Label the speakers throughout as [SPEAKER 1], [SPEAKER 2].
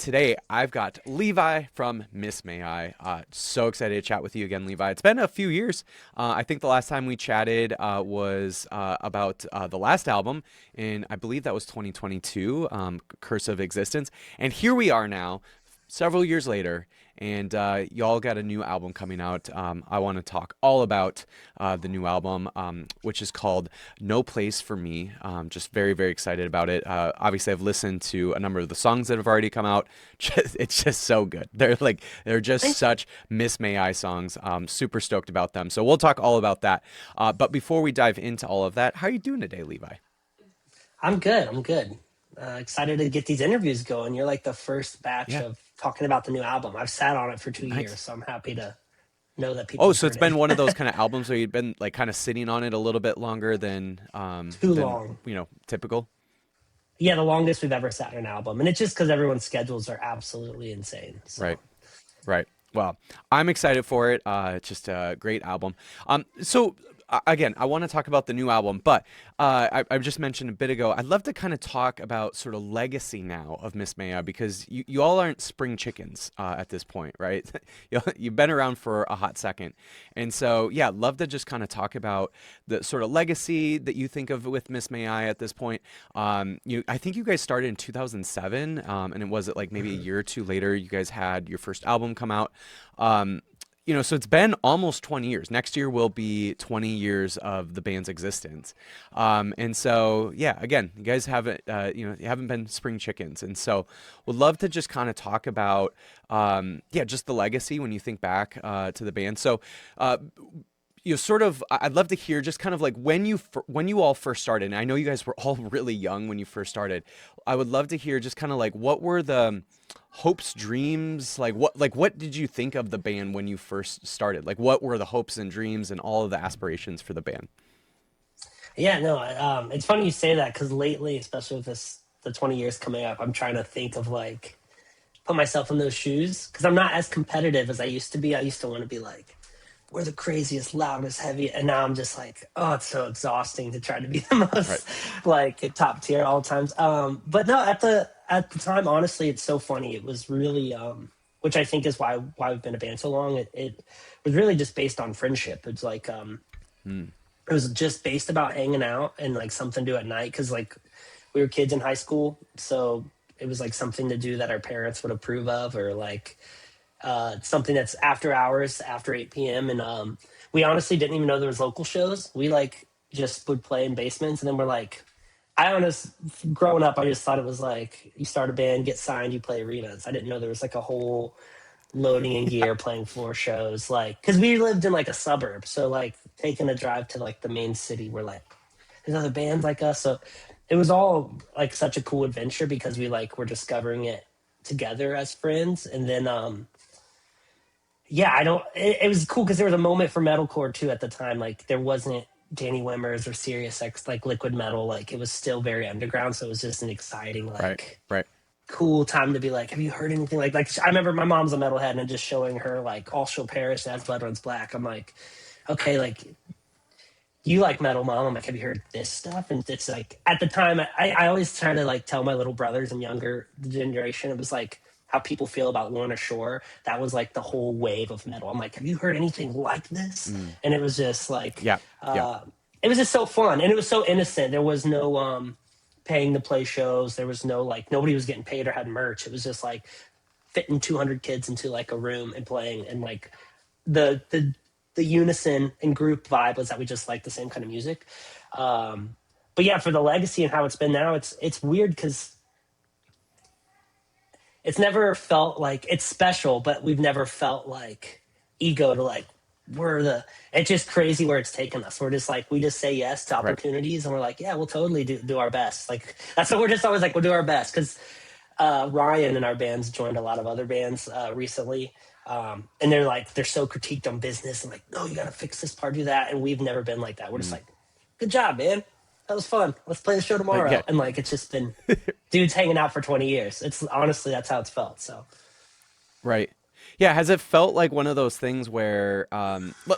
[SPEAKER 1] today I've got Levi from Miss May I. So excited to chat with you again, Levi. It's been a few years. I think the last time we chatted was about the last album, and I believe that was 2022, Curse of Existence. And here we are now, several years later, and y'all got a new album coming out. I want to talk all about the new album, which is called No Place for Me. Just very, very excited about it. Obviously, I've listened to a number of the songs that have already come out. It's just so good. They're just such Miss May I songs. Super stoked about them. So we'll talk all about that. But before we dive into all of that, how are you doing today, Levi?
[SPEAKER 2] I'm good. Excited to get these interviews going. You're like the first batch of talking about the new album. I've sat on it for 2 years, so I'm happy to know that people.
[SPEAKER 1] Oh, so it's been one of those kind of albums where you've been like kind of sitting on it a little bit longer than
[SPEAKER 2] too long.
[SPEAKER 1] Typical.
[SPEAKER 2] Yeah, the longest we've ever sat on an album, and it's just because everyone's schedules are absolutely insane. So.
[SPEAKER 1] Right. Well, I'm excited for it. It's just a great album. So again, I want to talk about the new album, but I just mentioned a bit ago, I'd love to kind of talk about sort of legacy now of Miss Maya, because you all aren't spring chickens at this point, right? You've been around for a hot second. And so, yeah, love to just kind of talk about the sort of legacy that you think of with Miss May I at this point. I think you guys started in 2007, and it was like maybe a year or two later, you guys had your first album come out. So it's been almost 20 years. Next year will be 20 years of the band's existence. And so, yeah, again, you guys haven't, you haven't been spring chickens. And so would love to just kind of talk about, just the legacy when you think back to the band. So, I'd love to hear just kind of like when you all first started, and I know you guys were all really young when you first started. I would love to hear just kind of like what were the hopes, dreams, what did you think of the band when you first started? Like what were the hopes and dreams and all of the aspirations for the band?
[SPEAKER 2] Yeah, no, it's funny you say that because lately, especially with the 20 years coming up, I'm trying to think of like put myself in those shoes because I'm not as competitive as I used to be. I used to want to be like, we're the craziest, loudest, heavy. And now I'm just like, oh, it's so exhausting to try to be the most like top tier all times. But no, at the time, honestly, it's so funny. It was really, which I think is why we've been a band so long. It was really just based on friendship. It's like, it was just based about hanging out and like something to do at night. Cause like we were kids in high school. So it was like something to do that our parents would approve of, or like, something that's after hours, after 8 p.m. And we honestly didn't even know there was local shows. We like just would play in basements, and then we're like, I honestly, growing up, I just thought it was like you start a band, get signed, you play arenas. I didn't know there was like a whole loading in gear, playing floor shows, like because we lived in like a suburb, so like taking a drive to like the main city, we're like, there's other bands like us, so it was all like such a cool adventure because we like were discovering it together as friends, and then it was cool because there was a moment for metalcore too at the time. Like there wasn't Danny Wimmers or Sirius X, like liquid metal. Like it was still very underground. So it was just an exciting, like cool time to be like, have you heard anything? Like I remember my mom's a metalhead and just showing her like All Shall Perish, As Blood Runs Black. I'm like, okay, like you like metal, mom. I'm like, have you heard this stuff? And it's like, at the time I always try to like tell my little brothers and younger generation, it was like, how people feel about Lorna Shore. That was like the whole wave of metal. I'm like, have you heard anything like this? And it was just like, it was just so fun. And it was so innocent. There was no paying to play shows. There was no like, nobody was getting paid or had merch. It was just like fitting 200 kids into like a room and playing. And like the unison and group vibe was that we just liked the same kind of music. But yeah, for the legacy and how it's been now, it's weird because it's never felt like it's special, but we've never felt like ego to like, it's just crazy where it's taken us. We're just like, we just say yes to opportunities and we're like, yeah, we'll totally do our best. Like, that's what we're just always like, we'll do our best. Cause, Ryan and our bands joined a lot of other bands, recently. And they're so critiqued on business and like, no, you got to fix this part, do that. And we've never been like that. We're just like, good job, man. That was fun. Let's play the show tomorrow. And like, it's just been dudes hanging out for 20 years. It's honestly, that's how it's felt. So.
[SPEAKER 1] Right. Yeah. Has it felt like one of those things where,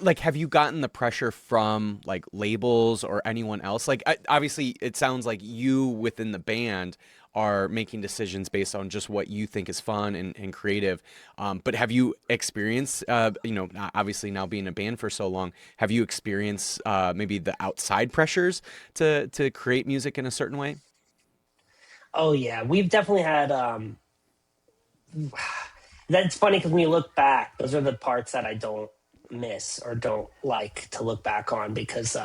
[SPEAKER 1] like, have you gotten the pressure from like labels or anyone else? Like, obviously it sounds like you within the band are making decisions based on just what you think is fun and creative. But have you experienced, obviously now being a band for so long, have you experienced maybe the outside pressures to create music in a certain way?
[SPEAKER 2] Oh yeah, we've definitely had. That's funny because when you look back, those are the parts that I don't miss or don't like to look back on because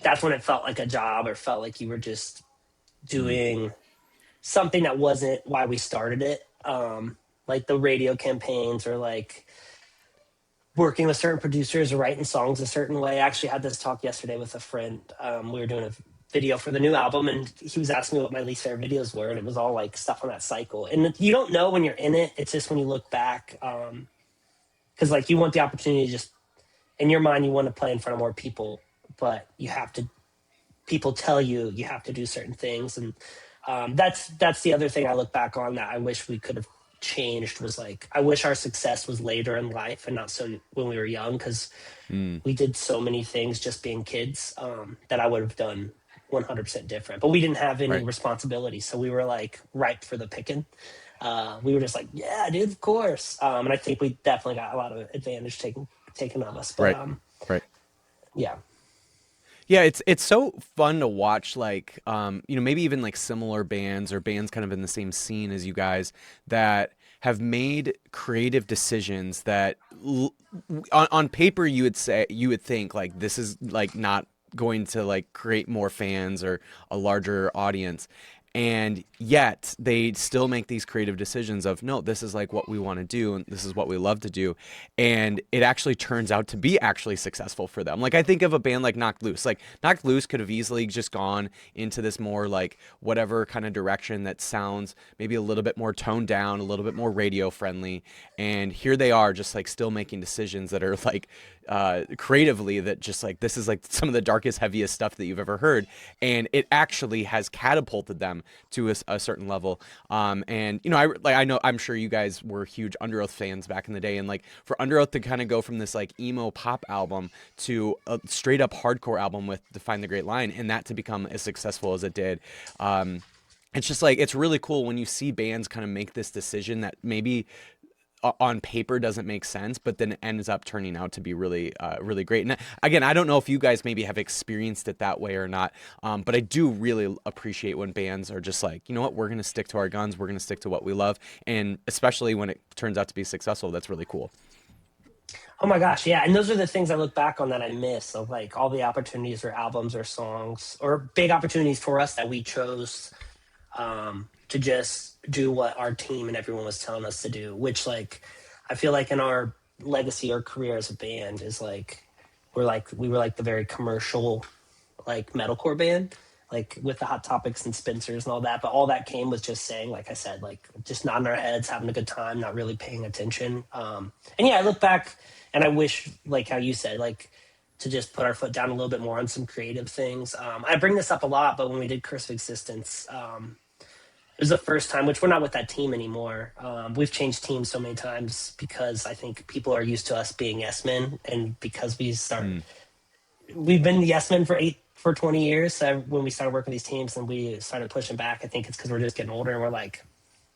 [SPEAKER 2] that's when it felt like a job or felt like you were just
[SPEAKER 1] Mm,
[SPEAKER 2] doing something that wasn't why we started it. Like the radio campaigns or like working with certain producers or writing songs a certain way. I actually had this talk yesterday with a friend. We were doing a video for the new album, and he was asking me what my least favorite videos were, and it was all like stuff on that cycle. And you don't know when you're in it. It's just when you look back, because like you want the opportunity to just in your mind you want to play in front of more people, but you have to. People tell you you have to do certain things, and that's the other thing I look back on that I wish we could have changed was like I wish our success was later in life and not so when we were young because
[SPEAKER 1] mm,
[SPEAKER 2] we did so many things just being kids that I would have done 100% different. But we didn't have any
[SPEAKER 1] right,
[SPEAKER 2] responsibility, so we were like ripe for the picking. We were just like, yeah, dude, of course. And I think we definitely got a lot of advantage taken of us. But
[SPEAKER 1] right, right.
[SPEAKER 2] yeah.
[SPEAKER 1] Yeah, it's so fun to watch, like, maybe even like similar bands or bands kind of in the same scene as you guys that have made creative decisions that on paper you would think like this is like not going to like create more fans or a larger audience. And yet they still make these creative decisions of no, this is like what we want to do and this is what we love to do, and it actually turns out to be actually successful for them. Like I think of a band like Knocked Loose. Like Knocked Loose could have easily just gone into this more like whatever kind of direction that sounds maybe a little bit more toned down, a little bit more radio friendly, and here they are just like still making decisions that are like creatively that just like this is like some of the darkest, heaviest stuff that you've ever heard, and it actually has catapulted them to a certain level. And I know I'm sure you guys were huge Under Oath fans back in the day, and like for Under Oath to kind of go from this like emo pop album to a straight up hardcore album with Define the Great Line, and that to become as successful as it did. It's just like it's really cool when you see bands kind of make this decision that maybe on paper doesn't make sense, but then it ends up turning out to be really, really great. And again, I don't know if you guys maybe have experienced it that way or not, but I do really appreciate when bands are just like, you know what, we're going to stick to our guns, we're going to stick to what we love, and especially when it turns out to be successful, that's really cool.
[SPEAKER 2] Oh my gosh, yeah. And those are the things I look back on that I miss of like all the opportunities or albums or songs or big opportunities for us that we chose to just do what our team and everyone was telling us to do, which like I feel like in our legacy or career as a band is like we were like the very commercial like metalcore band, like with the Hot Topics and Spencers and all that. But all that came was just saying, like I said, like just nodding our heads, having a good time, not really paying attention. And yeah, I look back and I wish, like how you said, like to just put our foot down a little bit more on some creative things. I bring this up a lot, but when we did Curse of Existence, it was the first time, which we're not with that team anymore. We've changed teams so many times because I think people are used to us being yes men, and because
[SPEAKER 1] Mm,
[SPEAKER 2] we've been yes men for 20 years. So when we started working with these teams and we started pushing back, I think it's because we're just getting older and we're like,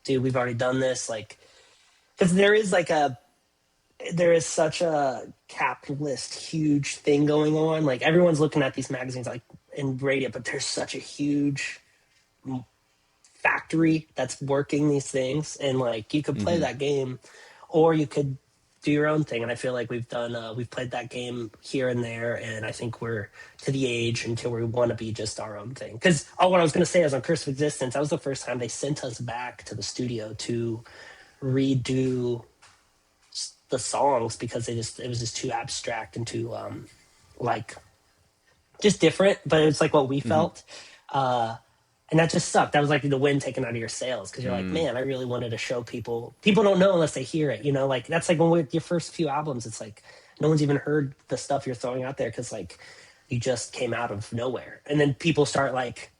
[SPEAKER 2] dude, we've already done this. Like, because there is such a capitalist huge thing going on. Like everyone's looking at these magazines like in radio, but there's such a huge factory that's working these things, and like you could play
[SPEAKER 1] hmm
[SPEAKER 2] that game or you could do your own thing. And I feel like we've played that game here and there, and I think we're to the age until we want to be just our own thing. Because what I was going to say is on Curse of Existence, that was the first time they sent us back to the studio to redo the songs because it was just too abstract and too like just different, but it's like what we
[SPEAKER 1] hmm
[SPEAKER 2] felt. uh and that just sucked. That was like the wind taken out of your sails because you're like,
[SPEAKER 1] mm,
[SPEAKER 2] man, I really wanted to show people. People don't know unless they hear it, you know. Like that's like when with your first few albums, it's like no one's even heard the stuff you're throwing out there because like you just came out of nowhere, and then people start like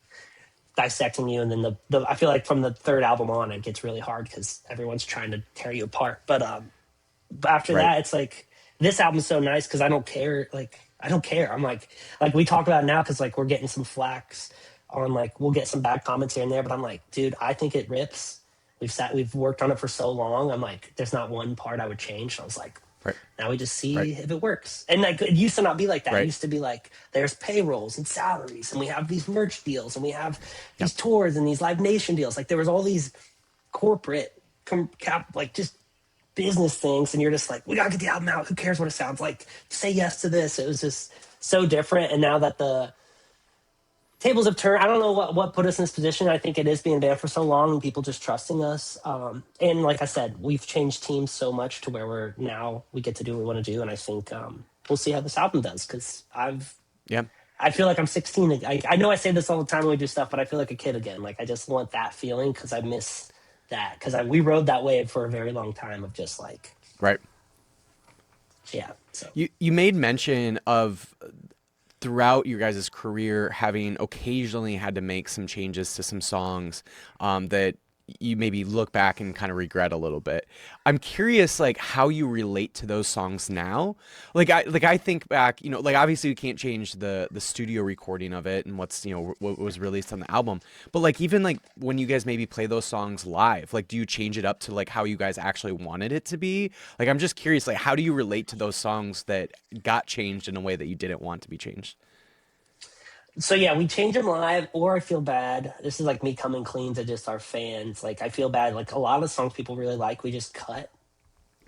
[SPEAKER 2] dissecting you, and then the I feel like from the third album on, it gets really hard because everyone's trying to tear you apart. But after
[SPEAKER 1] right.
[SPEAKER 2] that, it's like this album's so nice because I don't care. Like I don't care. I'm like we talk about it now because like we're getting some flax on like we'll get some bad comments here and there, but I'm like, dude, I think it rips. We've worked on it for so long. I'm like, there's not one part I would change. So I was like,
[SPEAKER 1] Right.
[SPEAKER 2] now we just
[SPEAKER 1] Right.
[SPEAKER 2] see if it works. And like it used to not be like that. It
[SPEAKER 1] Right.
[SPEAKER 2] used to be like there's payrolls and salaries, and we have these merch deals, and we have
[SPEAKER 1] Yep.
[SPEAKER 2] these tours and these Live Nation deals. Like there was all these corporate like just business things, and you're just like, we gotta get the album out. Who cares what it sounds like? Say yes to this. It was just so different. And now that the tables have turned, I don't know what put us in this position. I think it is being banned for so long and people just trusting us. And like I said, we've changed teams so much to where we get to do what we want to do. And I think we'll see how this album does, because
[SPEAKER 1] Yeah.
[SPEAKER 2] I feel like I'm 16. I know I say this all the time when we do stuff, but I feel like a kid again. Like I just want that feeling, because I miss that, because we rode that wave for a very long time of just like,
[SPEAKER 1] Right.
[SPEAKER 2] yeah. So
[SPEAKER 1] You made mention of throughout your guys' career having occasionally had to make some changes to some songs that you maybe look back and kind of regret a little bit. I'm curious, like, how you relate to those songs now. I think back, like obviously you can't change the studio recording of it and what's what was released on the album, but like even like when you guys maybe play those songs live, like do you change it up to like how you guys actually wanted it to be? Like I'm just curious, like how do you relate to those songs that got changed in a way that you didn't want to be changed?
[SPEAKER 2] So yeah, we change them live, or I feel bad. This is like me coming clean to just our fans. Like I feel bad. Like a lot of songs people really like, we just cut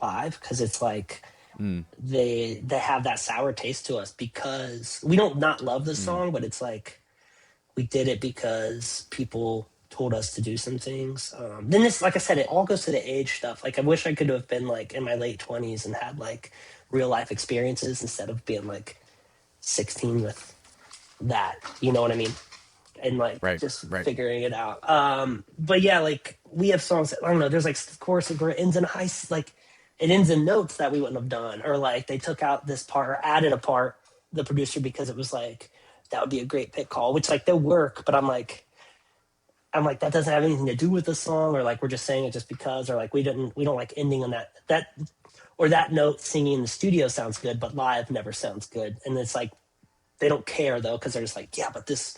[SPEAKER 2] live, because it's like
[SPEAKER 1] Mm,
[SPEAKER 2] they have that sour taste to us, because we don't not love the
[SPEAKER 1] mm,
[SPEAKER 2] song, but it's like we did it because people told us to do some things. Then this, like I said, it all goes to the age stuff. Like I wish I could have been like in my late 20s and had like real life experiences instead of being like 16 with that. You know what I mean? And like
[SPEAKER 1] right,
[SPEAKER 2] just
[SPEAKER 1] right.
[SPEAKER 2] figuring it out. But yeah, like we have songs that, I don't know, there's like chorus where it ends in like it ends in notes that we wouldn't have done, or like they took out this part or added a part, the producer, because it was like that would be a great pick call, which like they'll work, but I'm like that doesn't have anything to do with the song, or like we're just saying it just because, or like we don't like ending on that or that note singing in the studio sounds good, but live never sounds good. And it's like they don't care though, because they're just like, yeah, but this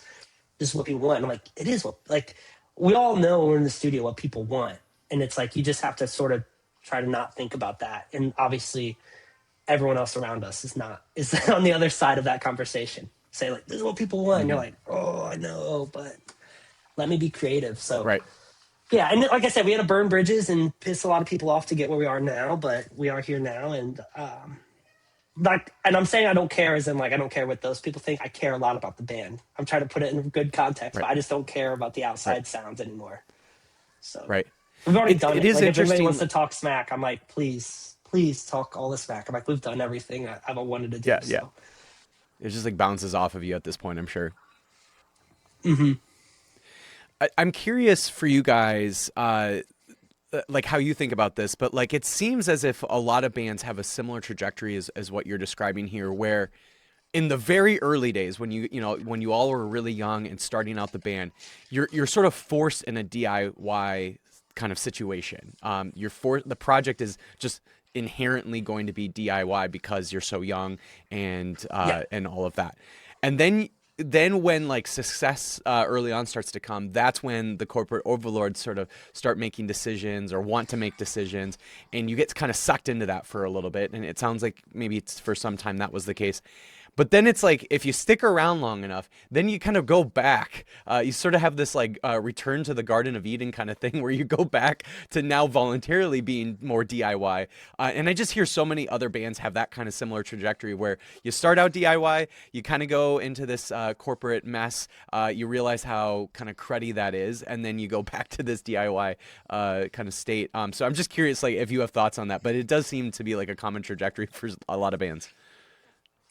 [SPEAKER 2] is what people want. I'm like, it is what, like, we all know when we're in the studio what people want. And it's like, you just have to sort of try to not think about that. And obviously everyone else around us is on the other side of that conversation. Say like, this is what people want. And you're
[SPEAKER 1] Hmm.
[SPEAKER 2] like, oh, I know, but let me be creative. So
[SPEAKER 1] Right.
[SPEAKER 2] yeah. And like I said, we had to burn bridges and piss a lot of people off to get where we are now, but we are here now. And, like, and I'm saying I don't care as in like I don't care what those people think. I care a lot about the band. I'm trying to put it in good context,
[SPEAKER 1] Right.
[SPEAKER 2] but I just don't care about the
[SPEAKER 1] Right.
[SPEAKER 2] outside sounds anymore. So
[SPEAKER 1] Right.
[SPEAKER 2] we've already done
[SPEAKER 1] It
[SPEAKER 2] it.
[SPEAKER 1] is
[SPEAKER 2] Like if anybody wants
[SPEAKER 1] interesting.
[SPEAKER 2] to talk smack, I'm like, please talk all the smack. I'm like, we've done everything I've wanted to do.
[SPEAKER 1] Yeah. Yeah.
[SPEAKER 2] So
[SPEAKER 1] It just like bounces off of you at this point, I'm sure.
[SPEAKER 2] hmm
[SPEAKER 1] I'm curious for you guys, like how you think about this, but like it seems as if a lot of bands have a similar trajectory as what you're describing here, where in the very early days when when you all were really young and starting out the band, you're sort of forced in a DIY kind of situation. The project is just inherently going to be DIY because you're so young
[SPEAKER 2] yeah,
[SPEAKER 1] and all of that. And then when like success early on starts to come, that's when the corporate overlords sort of start making decisions or want to make decisions, and you get kind of sucked into that for a little bit. And it sounds like maybe it's for some time that was the case. But then it's like if you stick around long enough, then you kind of go back. You sort of have this like return to the Garden of Eden kind of thing where you go back to now voluntarily being more DIY. And I just hear so many other bands have that kind of similar trajectory where you start out DIY, you kind of go into this corporate mess, you realize how kind of cruddy that is, and then you go back to this DIY kind of state. So I'm just curious, like if you have thoughts on that, but it does seem to be like a common trajectory for a lot of bands.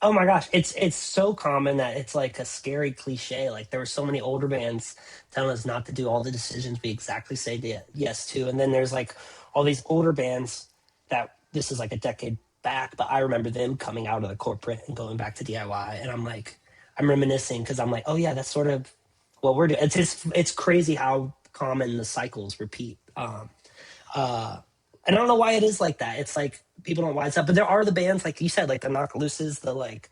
[SPEAKER 2] oh my gosh, it's so common that it's like a scary cliche. Like there were so many older bands telling us not to do all the decisions we exactly say yes to, and then there's like all these older bands that this is like a decade back, but I remember them coming out of the corporate and going back to DIY, and I'm like, I'm reminiscing because I'm like, oh yeah, that's sort of what we're doing. It's crazy how common the cycles repeat. And I don't know why it is like that. It's like people don't wise up, but there are the bands like you said, like the Knock Looses, the like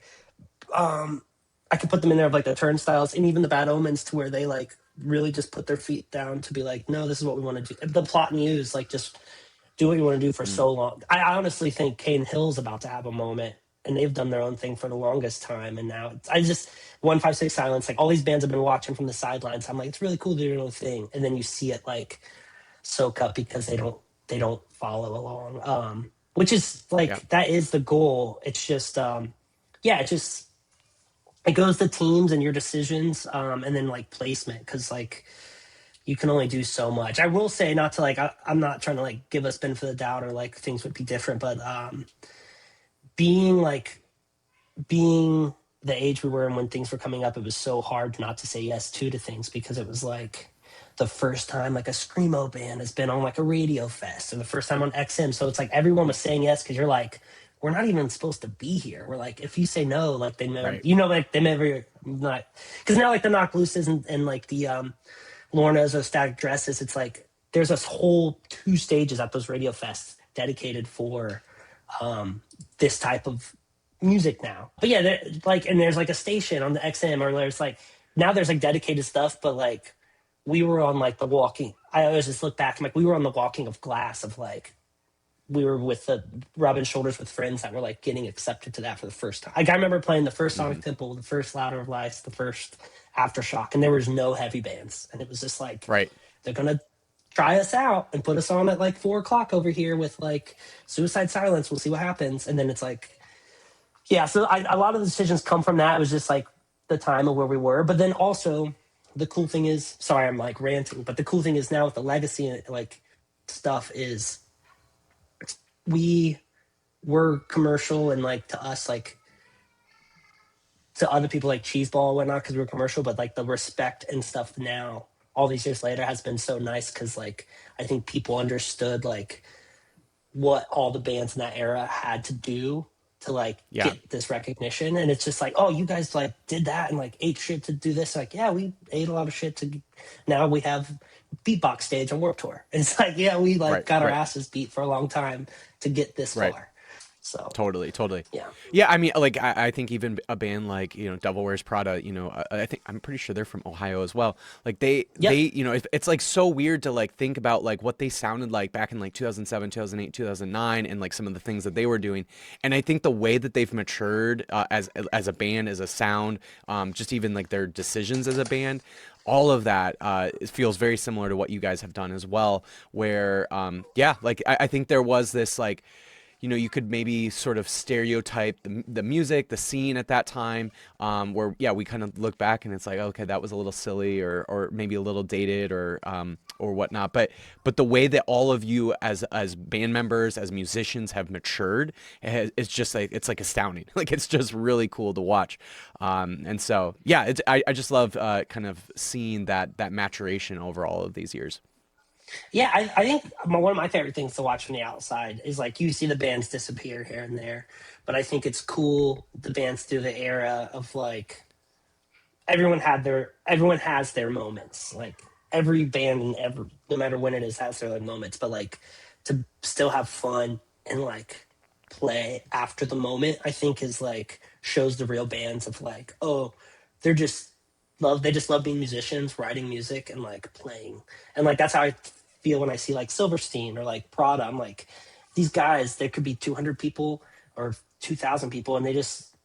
[SPEAKER 2] I could put them in there of like the Turnstiles and even the Bad Omens, to where they like really just put their feet down to be like, no, this is what we want to do. The plot news, like, just do what you want to do for
[SPEAKER 1] Mm,
[SPEAKER 2] so long. I honestly think Cane Hill's about to have a moment, and they've done their own thing for the longest time. And now I just 156 Silence, like all these bands I've been watching from the sidelines. I'm like, it's really cool to do their own thing, and then you see it like soak up because they don't follow along. Which is
[SPEAKER 1] yeah.
[SPEAKER 2] like, that is the goal. It's just yeah, it goes to teams and your decisions, and then like placement, because like you can only do so much. I will say, not to like, I'm not trying to like give us benefit of the doubt or like things would be different, but being like being the age we were in when things were coming up, it was so hard not to say yes to things, because it was like the first time like a screamo band has been on like a radio fest, or the first time on XM. So it's like everyone was saying yes, because you're like, we're not even supposed to be here. We're like, if you say no, like they never,
[SPEAKER 1] Right.
[SPEAKER 2] like they never not, because now like the Knock Looses and like the Lorna's or Static Dresses, it's like there's this whole 2 stages at those radio fests dedicated for this type of music now. But yeah, like, and there's like a station on the XM, or there's like, now there's like dedicated stuff, but like we were on like the walking. I always just look back, I'm like, we were on the walking of glass of like, we were with the rubbing shoulders with friends that were like getting accepted to that for the first time. Like I remember playing the first
[SPEAKER 1] Hmm.
[SPEAKER 2] Sonic Temple, the first Louder of Life, the first Aftershock, and there was no heavy bands, and it was just like,
[SPEAKER 1] Right.
[SPEAKER 2] they're gonna try us out and put us on at like 4 o'clock over here with like Suicide Silence. We'll see what happens. And then it's like, yeah. So a lot of the decisions come from that. It was just like the time of where we were, but then also the cool thing is, sorry, I'm like ranting, but the cool thing is now with the legacy like stuff is we were commercial, and like to us, like to other people like Cheeseball and whatnot, because we were commercial, but like the respect and stuff now, all these years later, has been so nice, because like I think people understood like what all the bands in that era had to do to like
[SPEAKER 1] Yeah.
[SPEAKER 2] get this recognition. And it's just like, oh, you guys like did that and like ate shit to do this. Like, yeah, we ate a lot of shit to, now we have beatbox stage on Warped Tour. And it's like, yeah, we like
[SPEAKER 1] Right.
[SPEAKER 2] got our
[SPEAKER 1] Right.
[SPEAKER 2] asses beat for a long time to get this
[SPEAKER 1] Right.
[SPEAKER 2] far. So
[SPEAKER 1] Totally, totally.
[SPEAKER 2] yeah.
[SPEAKER 1] Yeah, I mean, like I think even a band like Devil Wears Prada, I think I'm pretty sure they're from Ohio as well. Like they
[SPEAKER 2] Yep.
[SPEAKER 1] it's like so weird to like think about like what they sounded like back in like 2007, 2008, 2009, and like some of the things that they were doing. And I think the way that they've matured as a band, as a sound, just even like their decisions as a band. All of that it feels very similar to what you guys have done as well. Where, yeah, like I think there was this like, you could maybe sort of stereotype the music, the scene at that time, where, yeah, we kind of look back and it's like, okay, that was a little silly or maybe a little dated or whatnot. But the way that all of you as band members, as musicians have matured, it's just like, it's like astounding. Like, it's just really cool to watch. And so, yeah, I just love kind of seeing that maturation over all of these years.
[SPEAKER 2] Yeah, I think one of my favorite things to watch from the outside is like you see the bands disappear here and there, but I think it's cool the bands through the era of like everyone has their moments. Like every band and every, no matter when it is, has their like moments. But like to still have fun and like play after the moment, I think is like shows the real bands of like, oh, they're just they just love being musicians, writing music and like playing. And like that's how I feel when I see like Silverstein or like Prada. I'm like, these guys, there could be 200 people or 2,000 people, and they're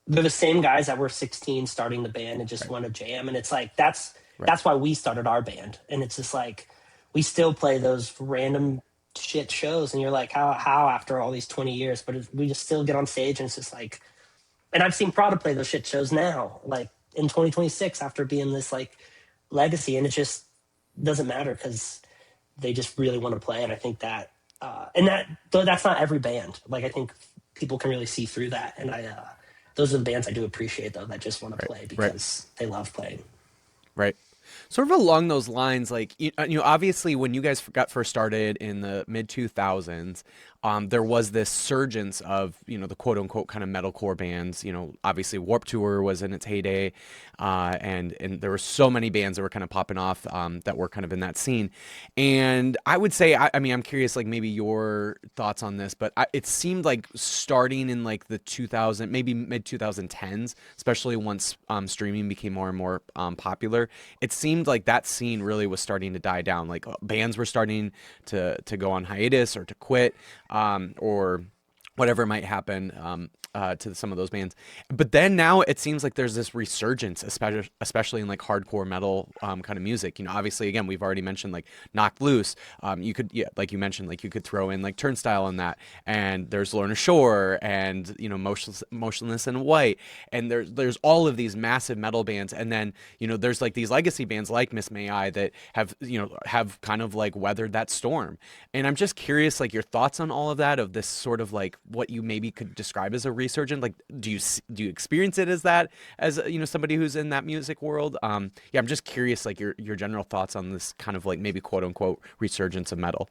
[SPEAKER 2] the same guys that were 16 starting the band and just
[SPEAKER 1] Right.
[SPEAKER 2] want to jam. And it's like
[SPEAKER 1] Right.
[SPEAKER 2] that's why we started our band. And it's just like we still play those random shit shows, and you're like, how after all these 20 years, but we just still get on stage, and it's just like, and I've seen Prada play those shit shows now, like in 2026 after being this like legacy, and it just doesn't matter because they just really want to play. And I think that, and that though that's not every band. Like I think people can really see through that, and those are the bands I do appreciate though that just want to
[SPEAKER 1] Right.
[SPEAKER 2] play
[SPEAKER 1] Right.
[SPEAKER 2] because they love playing.
[SPEAKER 1] Right. Sort of along those lines, like obviously when you guys got first started in the mid 2000s, there was this surgence of the quote unquote kind of metalcore bands. Obviously Warped Tour was in its heyday, and there were so many bands that were kind of popping off that were kind of in that scene. And I would say, I mean, I'm curious, like maybe your thoughts on this, but it seemed like starting in like the 2000, maybe mid 2010s, especially once streaming became more and more popular, it seemed like that scene really was starting to die down. Like bands were starting to go on hiatus or to quit, or whatever might happen to some of those bands. But then now it seems like there's this resurgence, especially in like hardcore metal kind of music. Obviously, again, we've already mentioned like Knocked Loose. You could, yeah, like you mentioned, like you could throw in like Turnstile in that, and there's Lorna Shore, and Motionless in White, and there's all of these massive metal bands, and then there's like these legacy bands like Miss May I that have kind of like weathered that storm. And I'm just curious, like your thoughts on all of that, of this sort of like what you maybe could describe as a resurgence. Like, do you experience it as that, as somebody who's in that music world? Yeah, I'm just curious, like your general thoughts on this kind of like maybe quote unquote resurgence of metal.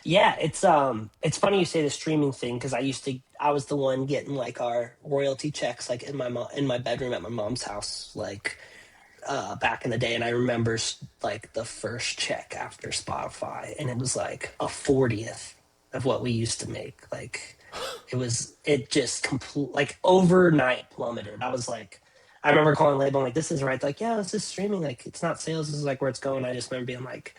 [SPEAKER 2] Yeah, it's funny you say the streaming thing because I was the one getting like our royalty checks like in my bedroom at my mom's house like back in the day, and I remember like the first check after Spotify, and it was like a 40th of what we used to make. Like it just complete like overnight plummeted. I was like, I remember calling label like, this is right. Like, yeah, this is streaming. Like, it's not sales. This is like where it's going. I just remember being like,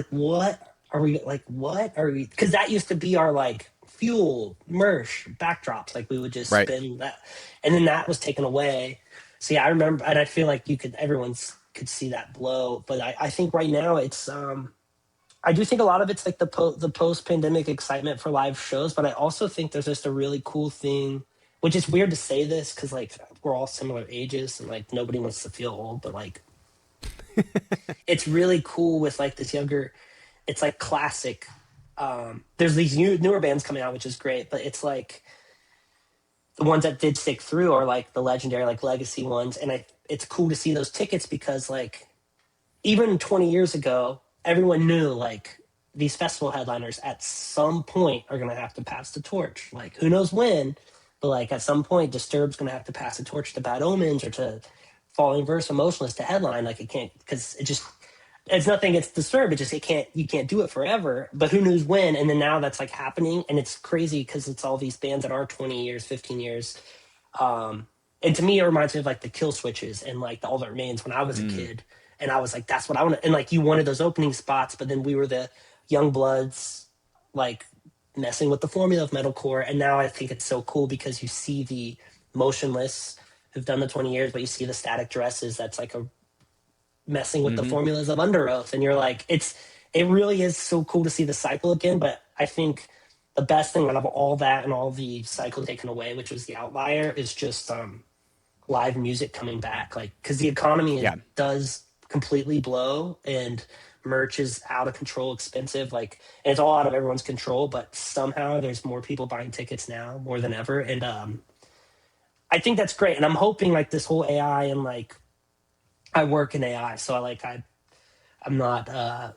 [SPEAKER 2] what are we like? What are we? Because that used to be our like fuel, merch, backdrops. Like we would just
[SPEAKER 1] Right.
[SPEAKER 2] spin that, and then that was taken away. So yeah, I remember, and I feel like everyone's could see that blow. But I think right now it's I do think a lot of it's like the post pandemic excitement for live shows, but I also think there's just a really cool thing, which is weird to say this because like we're all similar ages and like nobody wants to feel old, but like it's really cool with like this younger, it's like classic. There's these newer bands coming out, which is great, but it's like the ones that did stick through are like the legendary, like legacy ones, and it's cool to see those tickets because like even 20 years ago, everyone knew like these festival headliners at some point are going to have to pass the torch. Like who knows when, but like at some point, Disturbed's going to have to pass the torch to Bad Omens or to Falling Verse, Emotionless to headline. Like it can't because it's nothing. It's Disturbed. It just you can't do it forever. But who knows when? And then now that's like happening, and it's crazy because it's all these bands that are 20 years, 15 years. And to me, it reminds me of like the Kill Switches and like the All That Remains when I was a kid. And I was like, that's what I want to. And like you wanted those opening spots, but then we were the young bloods, like messing with the formula of metalcore. And now I think it's so cool because you see the Motionless who've done the 20 years, but you see the Static Dresses. That's like a messing with the
[SPEAKER 1] Mm-hmm.
[SPEAKER 2] formulas of Under Oath. And you're like, it really is so cool to see the cycle again. But I think the best thing out of all that and all the cycle taken away, which was the outlier, is just live music coming back. Like, because the economy
[SPEAKER 1] Yeah.
[SPEAKER 2] does completely blow and merch is out of control expensive, like, and it's all out of everyone's control, but somehow there's more people buying tickets now more than ever. And I think that's great, and I'm hoping like this whole AI and like I work in AI, so I'm not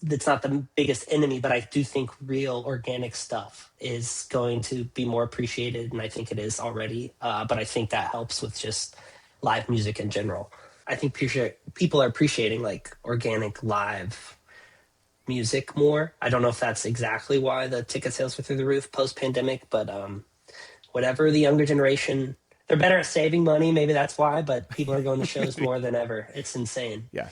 [SPEAKER 2] it's not the biggest enemy, but I do think real organic stuff is going to be more appreciated, and I think it is already. But I think that helps with just live music in general. I think people are appreciating like organic live music more. I don't know if that's exactly why the ticket sales were through the roof post pandemic, but whatever, the younger generation, they're better at saving money. Maybe that's why, but people are going to shows more than ever. It's insane.
[SPEAKER 1] Yeah.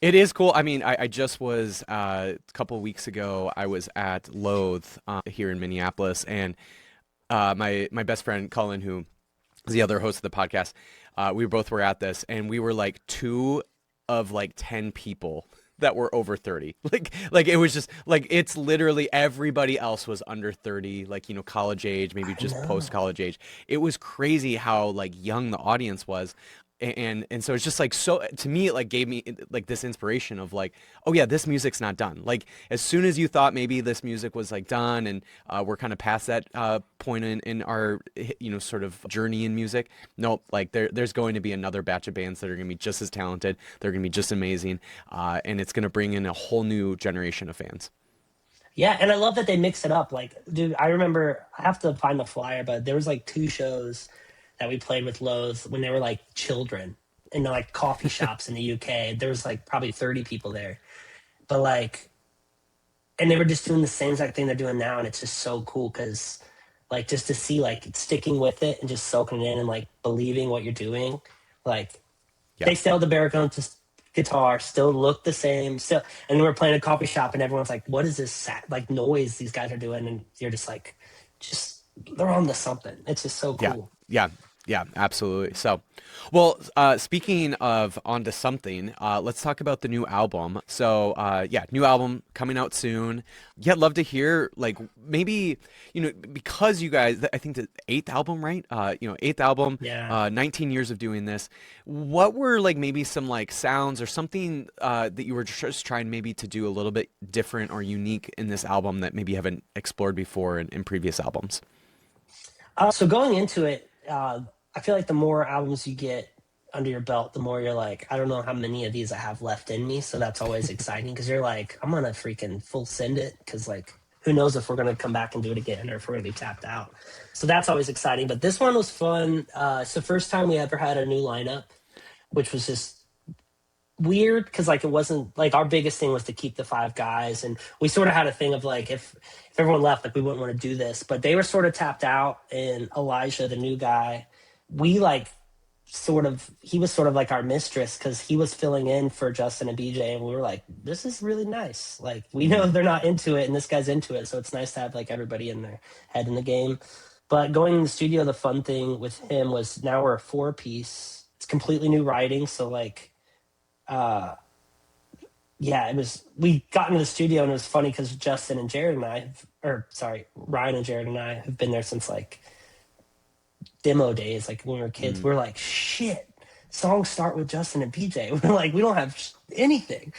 [SPEAKER 1] It is cool. I mean, I just was a couple of weeks ago. I was at Loathe here in Minneapolis, and my best friend Cullen, who is the other host of the podcast, we both were at this, and we were like two of like 10 people that were over 30. Like it was just like it's literally everybody else was under 30, like college age, maybe
[SPEAKER 2] I
[SPEAKER 1] just post
[SPEAKER 2] know.
[SPEAKER 1] college age. It was crazy how like young the audience was. And so it's just like, so to me it like gave me like this inspiration of like, oh yeah, this music's not done. Like as soon as you thought maybe this music was like done and we're kind of past that point in our sort of journey in music, nope, like there's going to be another batch of bands that are going to be just as talented, they're going to be just amazing, and it's going to bring in a whole new generation of fans.
[SPEAKER 2] Yeah, and I love that they mix it up. Like, dude, I remember I have to find the flyer, but there was like two shows that we played with Lowe's when they were like children in like coffee shops in the UK. There was like probably 30 people there. But like, and they were just doing the same exact thing they're doing now, and it's just so cool because like just to see like sticking with it and just soaking it in and like believing what you're doing. Like
[SPEAKER 1] Yeah.
[SPEAKER 2] they still the baritone guitar, still look the same, still, and we were playing a coffee shop, and everyone's like, "What is this like noise these guys are doing?" And you're just like, just they're on to something. It's just so
[SPEAKER 1] Yeah,
[SPEAKER 2] cool.
[SPEAKER 1] yeah, yeah, absolutely. So, well, speaking of onto something, let's talk about the new album. So, yeah, new album coming out soon. Yeah, love to hear like maybe because you guys, I think the eighth album, right? Eighth album,
[SPEAKER 2] Yeah.
[SPEAKER 1] 19 years of doing this. What were like maybe some like sounds or something that you were just trying maybe to do a little bit different or unique in this album that maybe you haven't explored before in previous albums?
[SPEAKER 2] So going into it, I feel like the more albums you get under your belt, the more you're like, I don't know how many of these I have left in me. So that's always exciting because you're like, I'm gonna freaking full send it because like, who knows if we're gonna come back and do it again or if we're gonna be tapped out. So that's always exciting. But this one was fun. It's the first time we ever had a new lineup, which was just weird because like it wasn't like our biggest thing was to keep the five guys, and we sort of had a thing of like if everyone left, like we wouldn't want to do this, but they were sort of tapped out, and Elijah, the new guy, we like sort of he was sort of like our mistress because he was filling in for Justin and BJ, and we were like, this is really nice, like we know
[SPEAKER 1] Mm,
[SPEAKER 2] they're not into it and this guy's into it, so it's nice to have like everybody in their head in the game. But going in the studio, the fun thing with him was now we're a four piece, it's completely new writing, so like uh yeah, it was. We got into the studio and it was funny because Justin and Jared and I, or sorry, Ryan and Jared and I have been there since like demo days, like when we were kids.
[SPEAKER 1] mm,
[SPEAKER 2] We're like, shit, songs start with Justin and PJ. We're like, we don't have anything.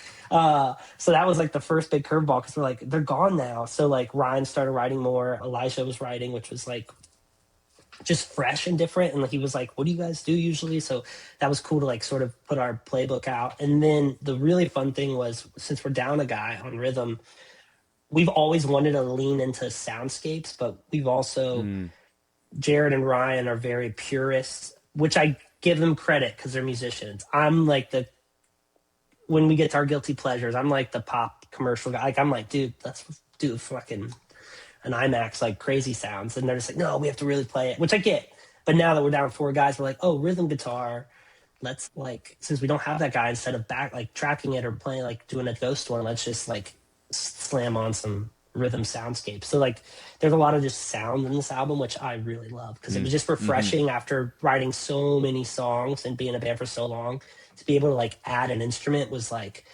[SPEAKER 2] So that was like the first big curveball because we're like, they're gone now. So like Ryan started writing more. Elijah was writing, which was like just fresh and different, and like he was like, what do you guys do usually? So that was cool to like sort of put our playbook out. And then the really fun thing was, since we're down a guy on rhythm, we've always wanted to lean into soundscapes, but we've also,
[SPEAKER 1] mm.
[SPEAKER 2] Jared and Ryan are very purists, which I give them credit because they're musicians. I'm like the when we get to our guilty pleasures, I'm like the pop commercial guy. Like I'm like, dude, let's do fucking an IMAX, like crazy sounds. And they're just like, no, we have to really play it, which I get. But now that we're down four guys, we're like, oh, rhythm guitar. Let's like, since we don't have that guy, instead of back like tracking it or playing like doing a ghost one, let's just like slam on some rhythm soundscape. So like, there's a lot of just sound in this album, which I really love because it
[SPEAKER 1] Mm,
[SPEAKER 2] was just
[SPEAKER 1] hmm.
[SPEAKER 2] refreshing after writing so many songs and being a band for so long. To be able to like add an instrument was like,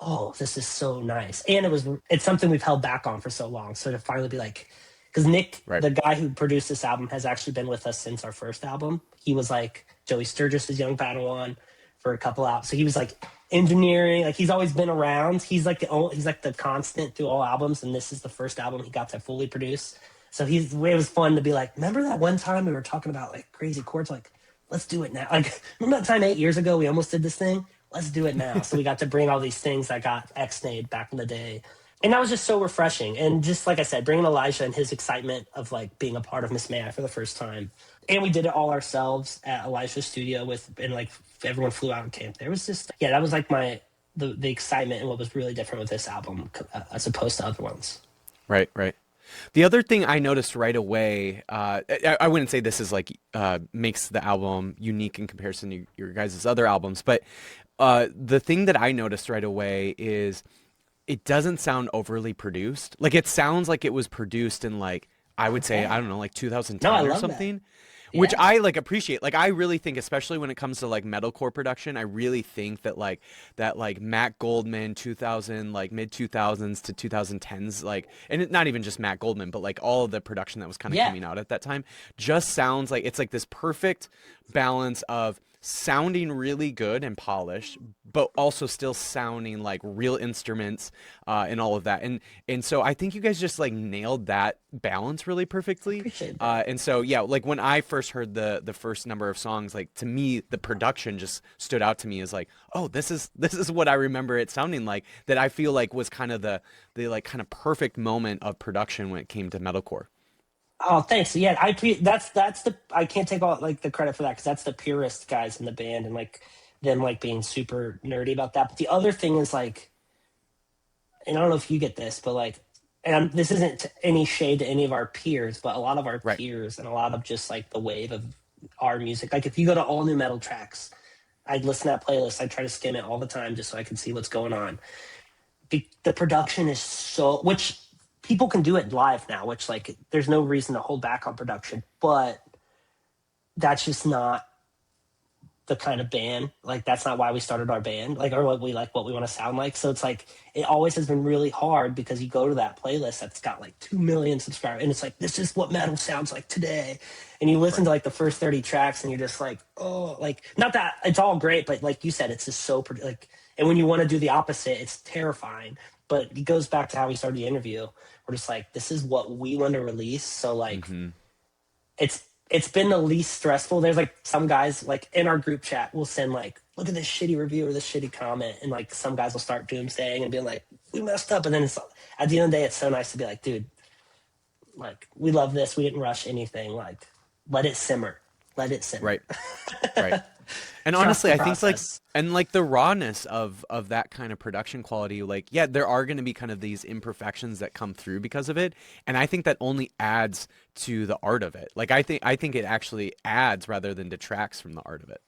[SPEAKER 2] oh, this is so nice. And it's something we've held back on for so long. So to finally be like, because Nick,
[SPEAKER 1] Right.
[SPEAKER 2] the guy who produced this album, has actually been with us since our first album. He was like Joey Sturgis's young Padawan for a couple out. So he was like engineering, like he's always been around. He's like the constant through all albums, and this is the first album he got to fully produce. So it was fun to be like, remember that one time we were talking about like crazy chords, like let's do it now. Like remember that time 8 years ago we almost did this thing? Let's do it now. So we got to bring all these things that got X-nayed back in the day. And that was just so refreshing. And just like I said, bringing Elijah and his excitement of like being a part of Miss May for the first time. And we did it all ourselves at Elijah's studio and like everyone flew out and came. There was just, yeah, that was like the excitement and what was really different with this album as opposed to other ones.
[SPEAKER 1] Right, right. The other thing I noticed right away, I wouldn't say this is like makes the album unique in comparison to your guys' other albums, but the thing that I noticed right away is it doesn't sound overly produced. Like it sounds like it was produced in like I would say, I
[SPEAKER 2] Okay.
[SPEAKER 1] don't know, like
[SPEAKER 2] No, I
[SPEAKER 1] 2010 or
[SPEAKER 2] love that.
[SPEAKER 1] something, which
[SPEAKER 2] Yeah.
[SPEAKER 1] I like appreciate. Like I really think, especially when it comes to like metalcore production, I really think that like Matt Goldman 2000 like mid 2000s to 2010s like, and not even just Matt Goldman, but like all of the production that was kind of
[SPEAKER 2] Yeah.
[SPEAKER 1] coming out at that time just sounds like it's like this perfect balance of sounding really good and polished, but also still sounding like real instruments and all of that. And so I think you guys just like nailed that balance really perfectly.
[SPEAKER 2] Appreciate that.
[SPEAKER 1] And so yeah, like when I first heard the first number of songs, like to me the production just stood out to me as like, oh, this is what I remember it sounding like. That I feel like was kind of the like kind of perfect moment of production when it came to metalcore.
[SPEAKER 2] Oh, thanks. Yeah, that's the I can't take all like the credit for that because that's the purist guys in the band and like them like being super nerdy about that. But the other thing is like, and I don't know if you get this, but like, this isn't any shade to any of our peers, but a lot of our
[SPEAKER 1] Right.
[SPEAKER 2] peers and a lot of just like the wave of our music. Like if you go to all new metal tracks, I'd listen to that playlist. I try to skim it all the time just so I can see what's going on. The production is so, which people can do it live now, which like there's no reason to hold back on production, but that's just not the kind of band, like that's not why we started our band, like or what we want to sound like. So it's like it always has been really hard because you go to that playlist that's got like 2 million subscribers and it's like this is what metal sounds like today, and you listen
[SPEAKER 1] Right.
[SPEAKER 2] to like the first 30 tracks and you're just like, oh, like not that it's all great, but like you said, it's just so like, and when you want to do the opposite it's terrifying. But it goes back to how we started the interview. We're just like, this is what we want to release, so like
[SPEAKER 1] Mm-hmm.
[SPEAKER 2] it's been the least stressful. There's like some guys like in our group chat will send like, look at this shitty review or this shitty comment, and like some guys will start doomsaying and being like, we messed up. And then it's at the end of the day, it's so nice to be like, dude, like we love this. We didn't rush anything. Like let it simmer, let it simmer.
[SPEAKER 1] Right. Right. And
[SPEAKER 2] Trust
[SPEAKER 1] honestly,
[SPEAKER 2] the
[SPEAKER 1] I think like
[SPEAKER 2] process.
[SPEAKER 1] and like the rawness of that kind of production quality, like yeah, there are going to be kind of these imperfections that come through because of it, and I think that only adds to the art of it. Like I think it actually adds rather than detracts from the art of it.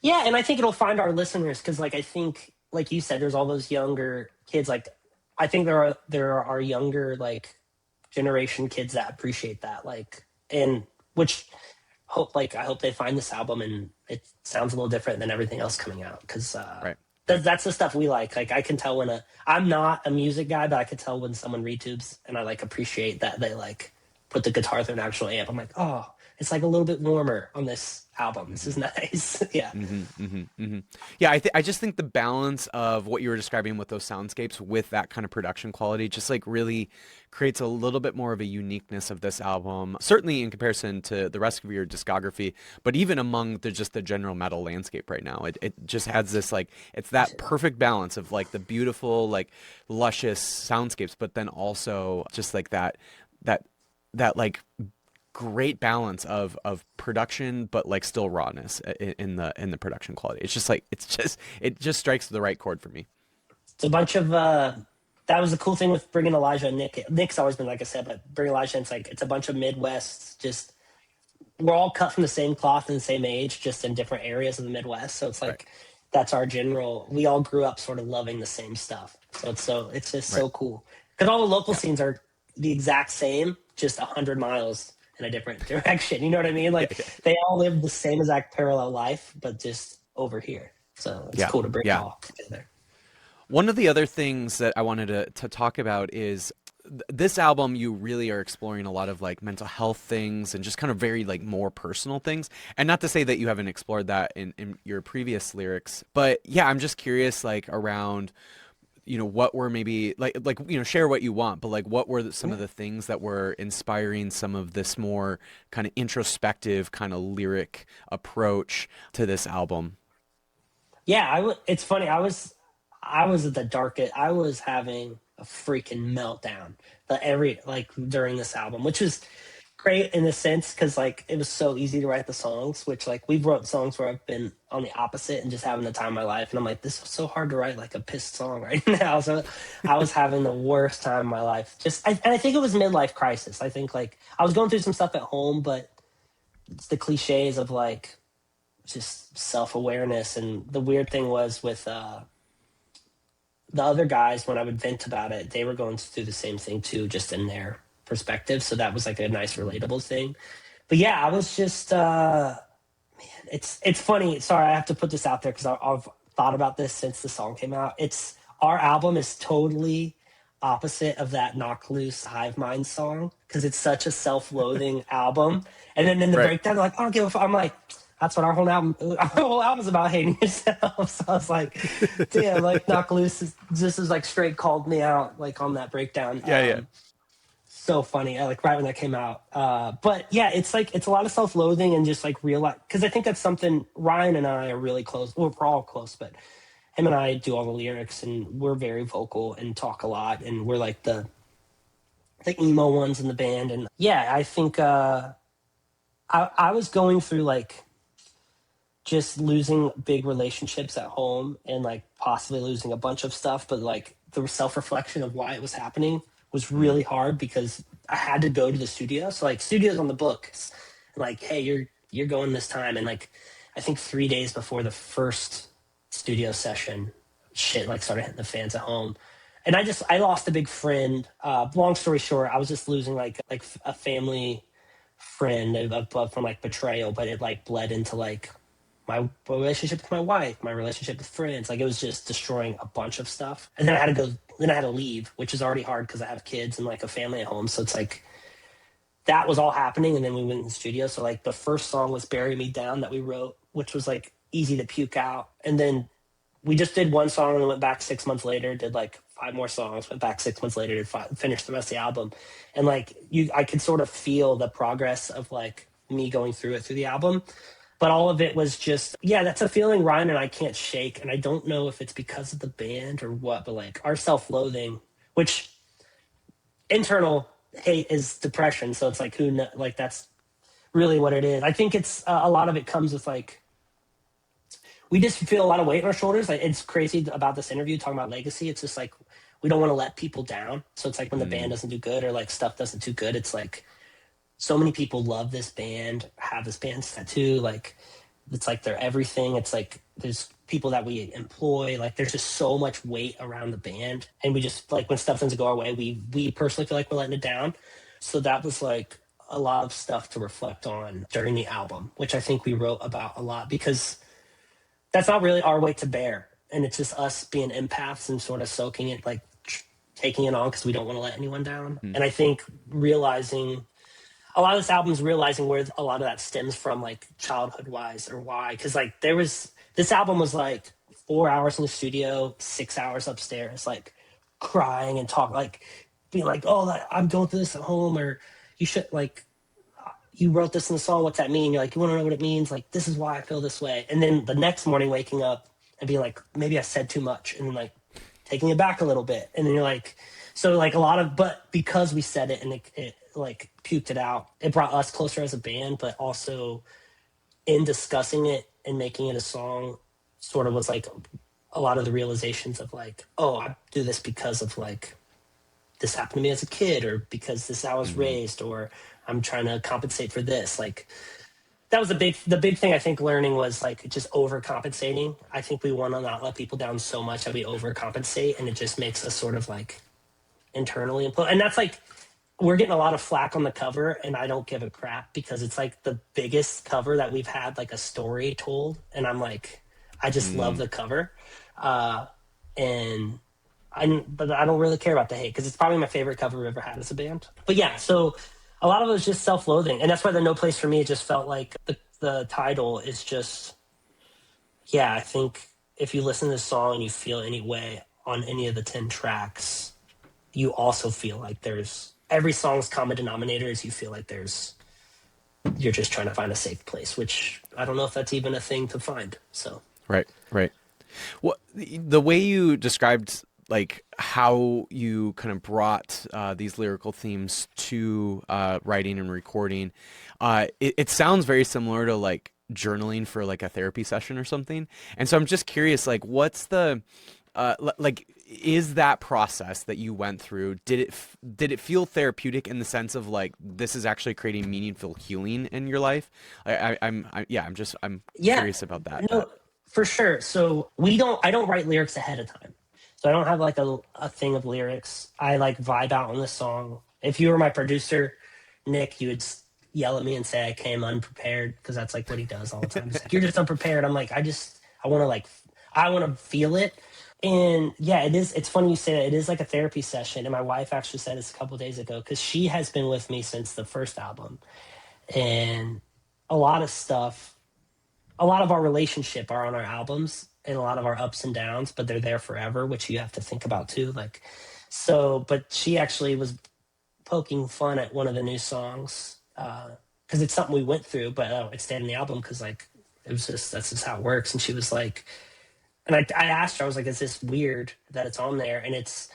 [SPEAKER 2] Yeah, and I think it'll find our listeners because, like, I think, like you said, there's all those younger kids. Like, I think there are younger like generation kids that appreciate that. Like, and which I hope they find this album and it sounds a little different than everything else coming out because
[SPEAKER 1] Right.
[SPEAKER 2] that's the stuff we like. Like, I can tell when I'm not a music guy, but I could tell when someone retubes and I like appreciate that they like put the guitar through an actual amp. I'm like, oh, it's like a little bit warmer on this album. This is nice. Yeah.
[SPEAKER 1] Yeah, I just think the balance of what you were describing with those soundscapes with that kind of production quality just like really creates a little bit more of a uniqueness of this album, certainly in comparison to the rest of your discography, but even among just the general metal landscape right now. It just has this like it's that perfect balance of like the beautiful like luscious soundscapes, but then also just like that that like great balance of production but like still rawness in the production quality. It's just like it just strikes the right chord for me.
[SPEAKER 2] It's a bunch of that was the cool thing with bringing Elijah and Nick. Nick's always been like I said, but bringing Elijah, it's like it's a bunch of Midwest. Just we're all cut from the same cloth and the same age, just in different areas of the Midwest. So it's
[SPEAKER 1] Right.
[SPEAKER 2] like that's our general. We all grew up sort of loving the same stuff. So it's just
[SPEAKER 1] Right.
[SPEAKER 2] so cool because all the local
[SPEAKER 1] Yeah.
[SPEAKER 2] scenes are the exact same, just 100 miles in a different direction. You know what I mean?
[SPEAKER 1] Yeah.
[SPEAKER 2] Like
[SPEAKER 1] Yeah.
[SPEAKER 2] they all live the same exact parallel life, but just over here. So it's
[SPEAKER 1] Yeah.
[SPEAKER 2] cool to bring it
[SPEAKER 1] Yeah.
[SPEAKER 2] all together.
[SPEAKER 1] One of the other things that I wanted to talk about is this album. You really are exploring a lot of like mental health things and just kind of very like more personal things. And not to say that you haven't explored that in your previous lyrics, but yeah, I'm just curious like around what were maybe like share what you want, but like what were some of
[SPEAKER 2] Yeah.
[SPEAKER 1] the things that were inspiring some of this more kind of introspective kind of lyric approach to this album.
[SPEAKER 2] Yeah, it's funny. I was at the darkest. I was having a freaking meltdown. But every like during this album, which was great in a sense because like it was so easy to write the songs. Which like we've wrote songs where I've been on the opposite and just having the time of my life, and I'm like, this is so hard to write like a pissed song right now. So I was having the worst time of my life. And I think it was midlife crisis. I think like I was going through some stuff at home, but it's the cliches of like just self-awareness. And the weird thing was with the other guys, when I would vent about it, they were going through the same thing too, just in their perspective. So that was like a nice relatable thing. But yeah, I was just it's funny. Sorry, I have to put this out there because I've thought about this since the song came out. It's our album is totally opposite of that Knock Loose Hive Mind song because it's such a self-loathing album. And then in the
[SPEAKER 1] Right.
[SPEAKER 2] breakdown, they're like, I don't give a fuck. I'm like, that's what our whole album's about, hating yourself. So I was like, damn, like Knock Loose is just is like straight called me out like on that breakdown.
[SPEAKER 1] Yeah, yeah.
[SPEAKER 2] So funny. I like right when that came out. But yeah, it's like it's a lot of self-loathing and just like realize because I think that's something Ryan and I are really close. Well, we're all close, but him and I do all the lyrics and we're very vocal and talk a lot and we're like the emo ones in the band. And yeah, I think I was going through like just losing big relationships at home and like possibly losing a bunch of stuff, but like the self-reflection of why it was happening was
[SPEAKER 1] Mm,
[SPEAKER 2] really hard because I had to go to the studio. So like studios on the books, like, hey, you're going this time. And like I think 3 days before the first studio session, shit like started hitting the fans at home. And I lost a big friend. Long story short, I was just losing like a family friend from like betrayal, but it like bled into like my relationship with my wife, my relationship with friends. Like it was just destroying a bunch of stuff. And then then I had to leave, which is already hard because I have kids and like a family at home. So it's like that was all happening. And then we went in the studio. So like the first song was Bury Me Down that we wrote, which was like easy to puke out. And then we just did one song and then went back 6 months later, did like five more songs, went back 6 months later, finished the rest of the album. And like I could sort of feel the progress of like me going through it through the album. But all of it was just, yeah, that's a feeling Ryan and I can't shake. And I don't know if it's because of the band or what, but like our self loathing, which internal hate is depression. So it's like, like that's really what it is. I think it's a lot of it comes with like, we just feel a lot of weight on our shoulders. Like it's crazy about this interview talking about legacy. It's just like, we don't want to let people down. So it's like when the band
[SPEAKER 1] mm,
[SPEAKER 2] doesn't do good or like stuff doesn't do good, it's like, so many people love this band, have this band's tattoo. Like, it's like they're everything. It's like there's people that we employ. Like, there's just so much weight around the band, and we just like when stuff doesn't go our way, we personally feel like we're letting it down. So that was like a lot of stuff to reflect on during the album, which I think we wrote about a lot because that's not really our weight to bear, and it's just us being empaths and sort of soaking it, like taking it on because we don't want to let anyone down.
[SPEAKER 1] mm.
[SPEAKER 2] And I think realizing a lot of this album's realizing where a lot of that stems from, like childhood wise or why. Because like this album was like 4 hours in the studio, 6 hours upstairs, like crying and talk, like being like, oh, I'm going through this at home, or you should like you wrote this in the song. What's that mean? You're like, you want to know what it means? Like, this is why I feel this way. And then the next morning, waking up and being like, maybe I said too much, and then like taking it back a little bit, and then you're like, so like a lot of, but because we said it and it like puked it out, it brought us closer as a band, but also in discussing it and making it a song, sort of was like a lot of the realizations of like, oh, I do this because of like this happened to me as a kid, or because this I was
[SPEAKER 1] Mhm.
[SPEAKER 2] raised, or I'm trying to compensate for this. Like that was the big thing I think learning was like just overcompensating. I think we want to not let people down so much that we overcompensate, and it just makes us sort of like internally and that's like we're getting a lot of flack on the cover, and I don't give a crap because it's like the biggest cover that we've had like a story told, and I'm like, I just love
[SPEAKER 1] Mm.
[SPEAKER 2] the cover, and but I don't really care about the hate because it's probably my favorite cover we've ever had as a band. But yeah, so a lot of it was just self-loathing, and that's why the No Place for Me, it just felt like the title is just, yeah, I think if you listen to this song and you feel any way on any of the 10 tracks, you also feel like there's every song's common denominator is you feel like you're just trying to find a safe place, which I don't know if that's even a thing to find. So
[SPEAKER 1] Right, right. Well, the way you described like how you kind of brought these lyrical themes to writing and recording, it sounds very similar to like journaling for like a therapy session or something. And so I'm just curious, like, what's the like is that process that you went through, did it feel therapeutic in the sense of like this is actually creating meaningful healing in your life? Yeah, I'm
[SPEAKER 2] yeah,
[SPEAKER 1] curious about that.
[SPEAKER 2] no, for sure. So I don't write lyrics ahead of time. So I don't have like a thing of lyrics. I like vibe out on the song. If you were my producer, Nick, you would yell at me and say I came unprepared because that's like what he does all the time. He's like, you're just unprepared. I'm like, I want to like, I want to feel it. And yeah, it is. It's funny you say that. It is like a therapy session. And my wife actually said this a couple of days ago because she has been with me since the first album. And a lot of stuff a lot of our relationship are on our albums and a lot of our ups and downs, but they're there forever, which you have to think about too. Like, so, but she actually was poking fun at one of the new songs because it's something we went through, but it stayed in the album because like it was just that's just how it works. And she was like, and I asked her, I was like, is this weird that it's on there? And it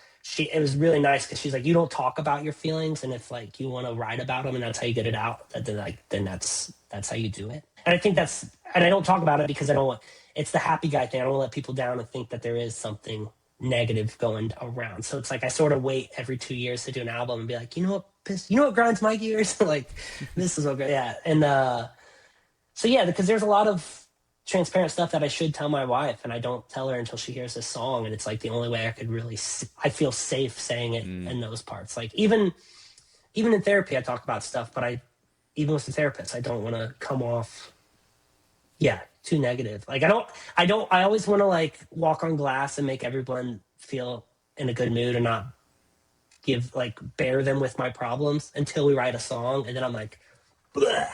[SPEAKER 2] was really nice because she's like, you don't talk about your feelings, and if like you want to write about them and that's how you get it out, then that's how you do it. And I think and I don't talk about it because I don't want, it's the happy guy thing. I don't want to let people down and think that there is something negative going around. So it's like I sort of wait every 2 years to do an album and be like, you know what grinds my gears? Like this is okay. Yeah. And so yeah, because there's a lot of transparent stuff that I should tell my wife, and I don't tell her until she hears this song. And it's like the only way I could really, I feel safe saying it in those parts. Like even in therapy, I talk about stuff, but even with the therapist, I don't want to come off, too negative. Like I always want to like walk on glass and make everyone feel in a good mood and not bear them with my problems until we write a song. And then I'm like, bleh.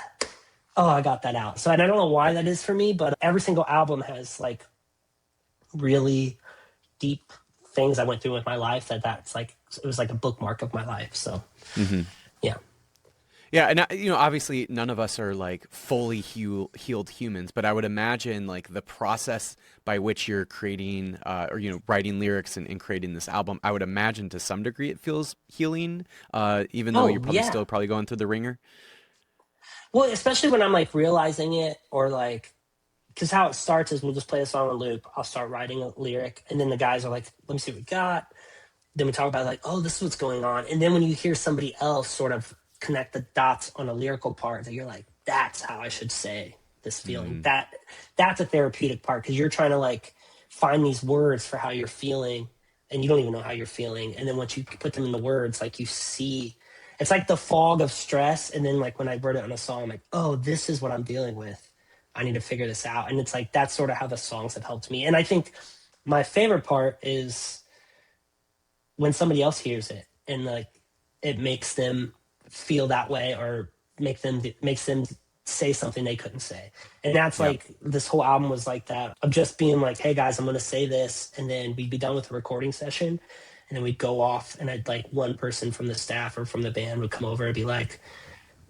[SPEAKER 2] Oh, I got that out. So, and I don't know why that is for me, but every single album has like really deep things I went through with my life that's like, it was like a bookmark of my life. So, yeah.
[SPEAKER 1] Yeah, and obviously none of us are like fully healed humans, but I would imagine like the process by which you're creating or writing lyrics and creating this album, I would imagine to some degree it feels healing, even though you're still probably going through the ringer.
[SPEAKER 2] Well, especially when I'm like realizing it, or like, because how it starts is we'll just play a song on loop. I'll start writing a lyric, and then the guys are like, let me see what we got. Then we talk about like, oh, this is what's going on. And then when you hear somebody else sort of connect the dots on a lyrical part, that you're like, that's how I should say this feeling. That's a therapeutic part, because you're trying to like find these words for how you're feeling, and you don't even know how you're feeling. And then once you put them in the words, like you see, it's like the fog of stress. And then like when I wrote it on a song, I'm like, oh, this is what I'm dealing with. I need to figure this out. And it's like, that's sort of how the songs have helped me. And I think my favorite part is when somebody else hears it and like it makes them feel that way, or makes them say something they couldn't say. And that's like, this whole album was like that, of just being like, hey guys, I'm going to say this. And then we'd be done with the recording session, and then we'd go off, and I'd like one person from the staff or from the band would come over and be like,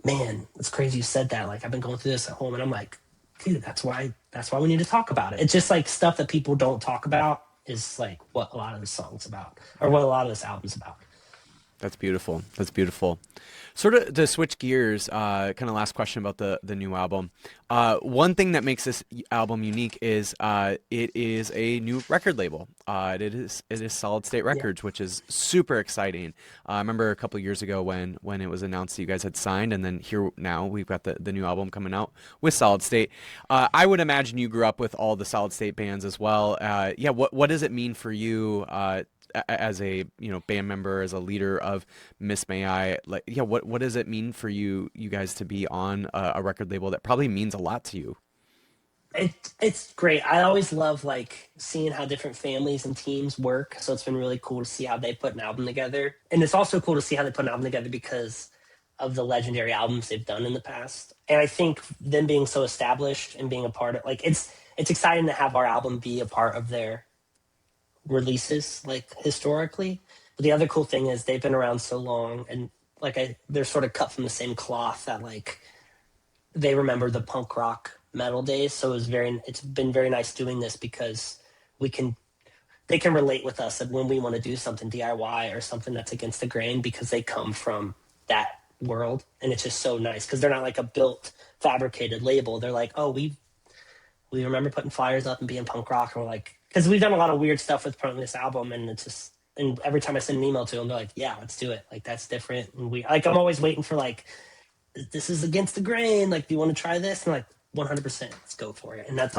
[SPEAKER 2] man, it's crazy you said that. Like I've been going through this at home. And I'm like, dude, that's why we need to talk about it. It's just like stuff that people don't talk about is like what a lot of this song's about, or what a lot of this album's about.
[SPEAKER 1] That's beautiful. That's beautiful. Sort of to switch gears, kind of last question about the new album. One thing that makes this album unique is it is a new record label. It is Solid State Records, which is super exciting. I remember a couple years ago when it was announced that you guys had signed, and then here now we've got the new album coming out with Solid State. I would imagine you grew up with all the Solid State bands as well. What does it mean for you as a band member, as a leader of Miss May I, what does it mean for you guys to be on a record label that probably means a lot to you?
[SPEAKER 2] It's great. I always love like seeing how different families and teams work. So it's been really cool to see how they put an album together. And it's also cool to see how they put an album together because of the legendary albums they've done in the past. And I think them being so established and being a part of, like, it's exciting to have our album be a part of their releases, like historically. But the other cool thing is they've been around so long, and like they're sort of cut from the same cloth, that like they remember the punk rock metal days. So it's been very nice doing this, because they can relate with us when we want to do something DIY or something that's against the grain, because they come from that world. And it's just so nice because they're not like a built, fabricated label. They're like, oh, we remember putting flyers up and being punk rock. And we're like, because we've done a lot of weird stuff with promoting this album, and it's just, and every time I send an email to them, they're like, yeah, let's do it. Like, that's different. And I'm always waiting for like, this is against the grain. Like, do you want to try this? And like, 100%, let's go for it. And that's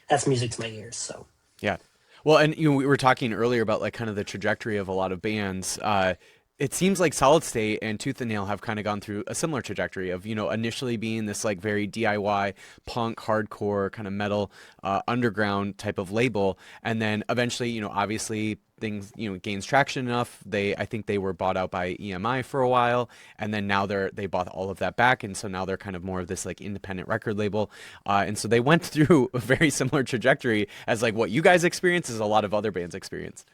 [SPEAKER 2] that's music to my ears. So
[SPEAKER 1] yeah. Well, and we were talking earlier about like kind of the trajectory of a lot of bands. it seems like Solid State and Tooth and Nail have kind of gone through a similar trajectory of, initially being this like very DIY punk, hardcore kind of metal, underground type of label. And then eventually, obviously things, gains traction enough. I think they were bought out by EMI for a while. And then now they bought all of that back. And so now they're kind of more of this like independent record label. And so they went through a very similar trajectory as like what you guys experience is a lot of other bands experience.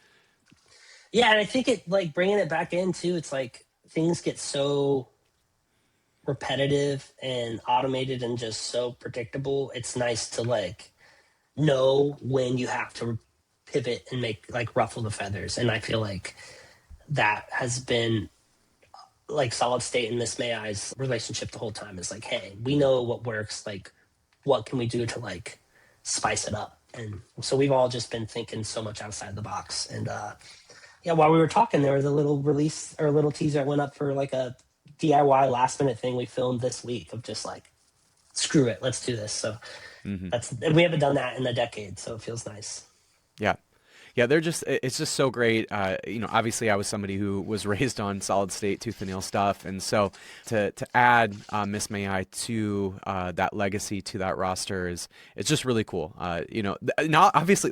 [SPEAKER 2] Yeah, and I think it like bringing it back in too. It's like things get so repetitive and automated and just so predictable. It's nice to like know when you have to pivot and make like ruffle the feathers. And I feel like that has been like Solid State and Miss May I's relationship the whole time. Is like, hey, we know what works. Like, what can we do to like spice it up? And so we've all just been thinking so much outside the box. And yeah, while we were talking, there was a little release or a little teaser that went up for like a DIY last minute thing we filmed this week of just like, screw it, let's do this. So we haven't done that in a decade, so it feels nice.
[SPEAKER 1] Yeah. Yeah, it's just so great. Obviously I was somebody who was raised on Solid State, Tooth and Nail stuff. And so to add Miss May I to that legacy, to that roster it's just really cool. Now obviously,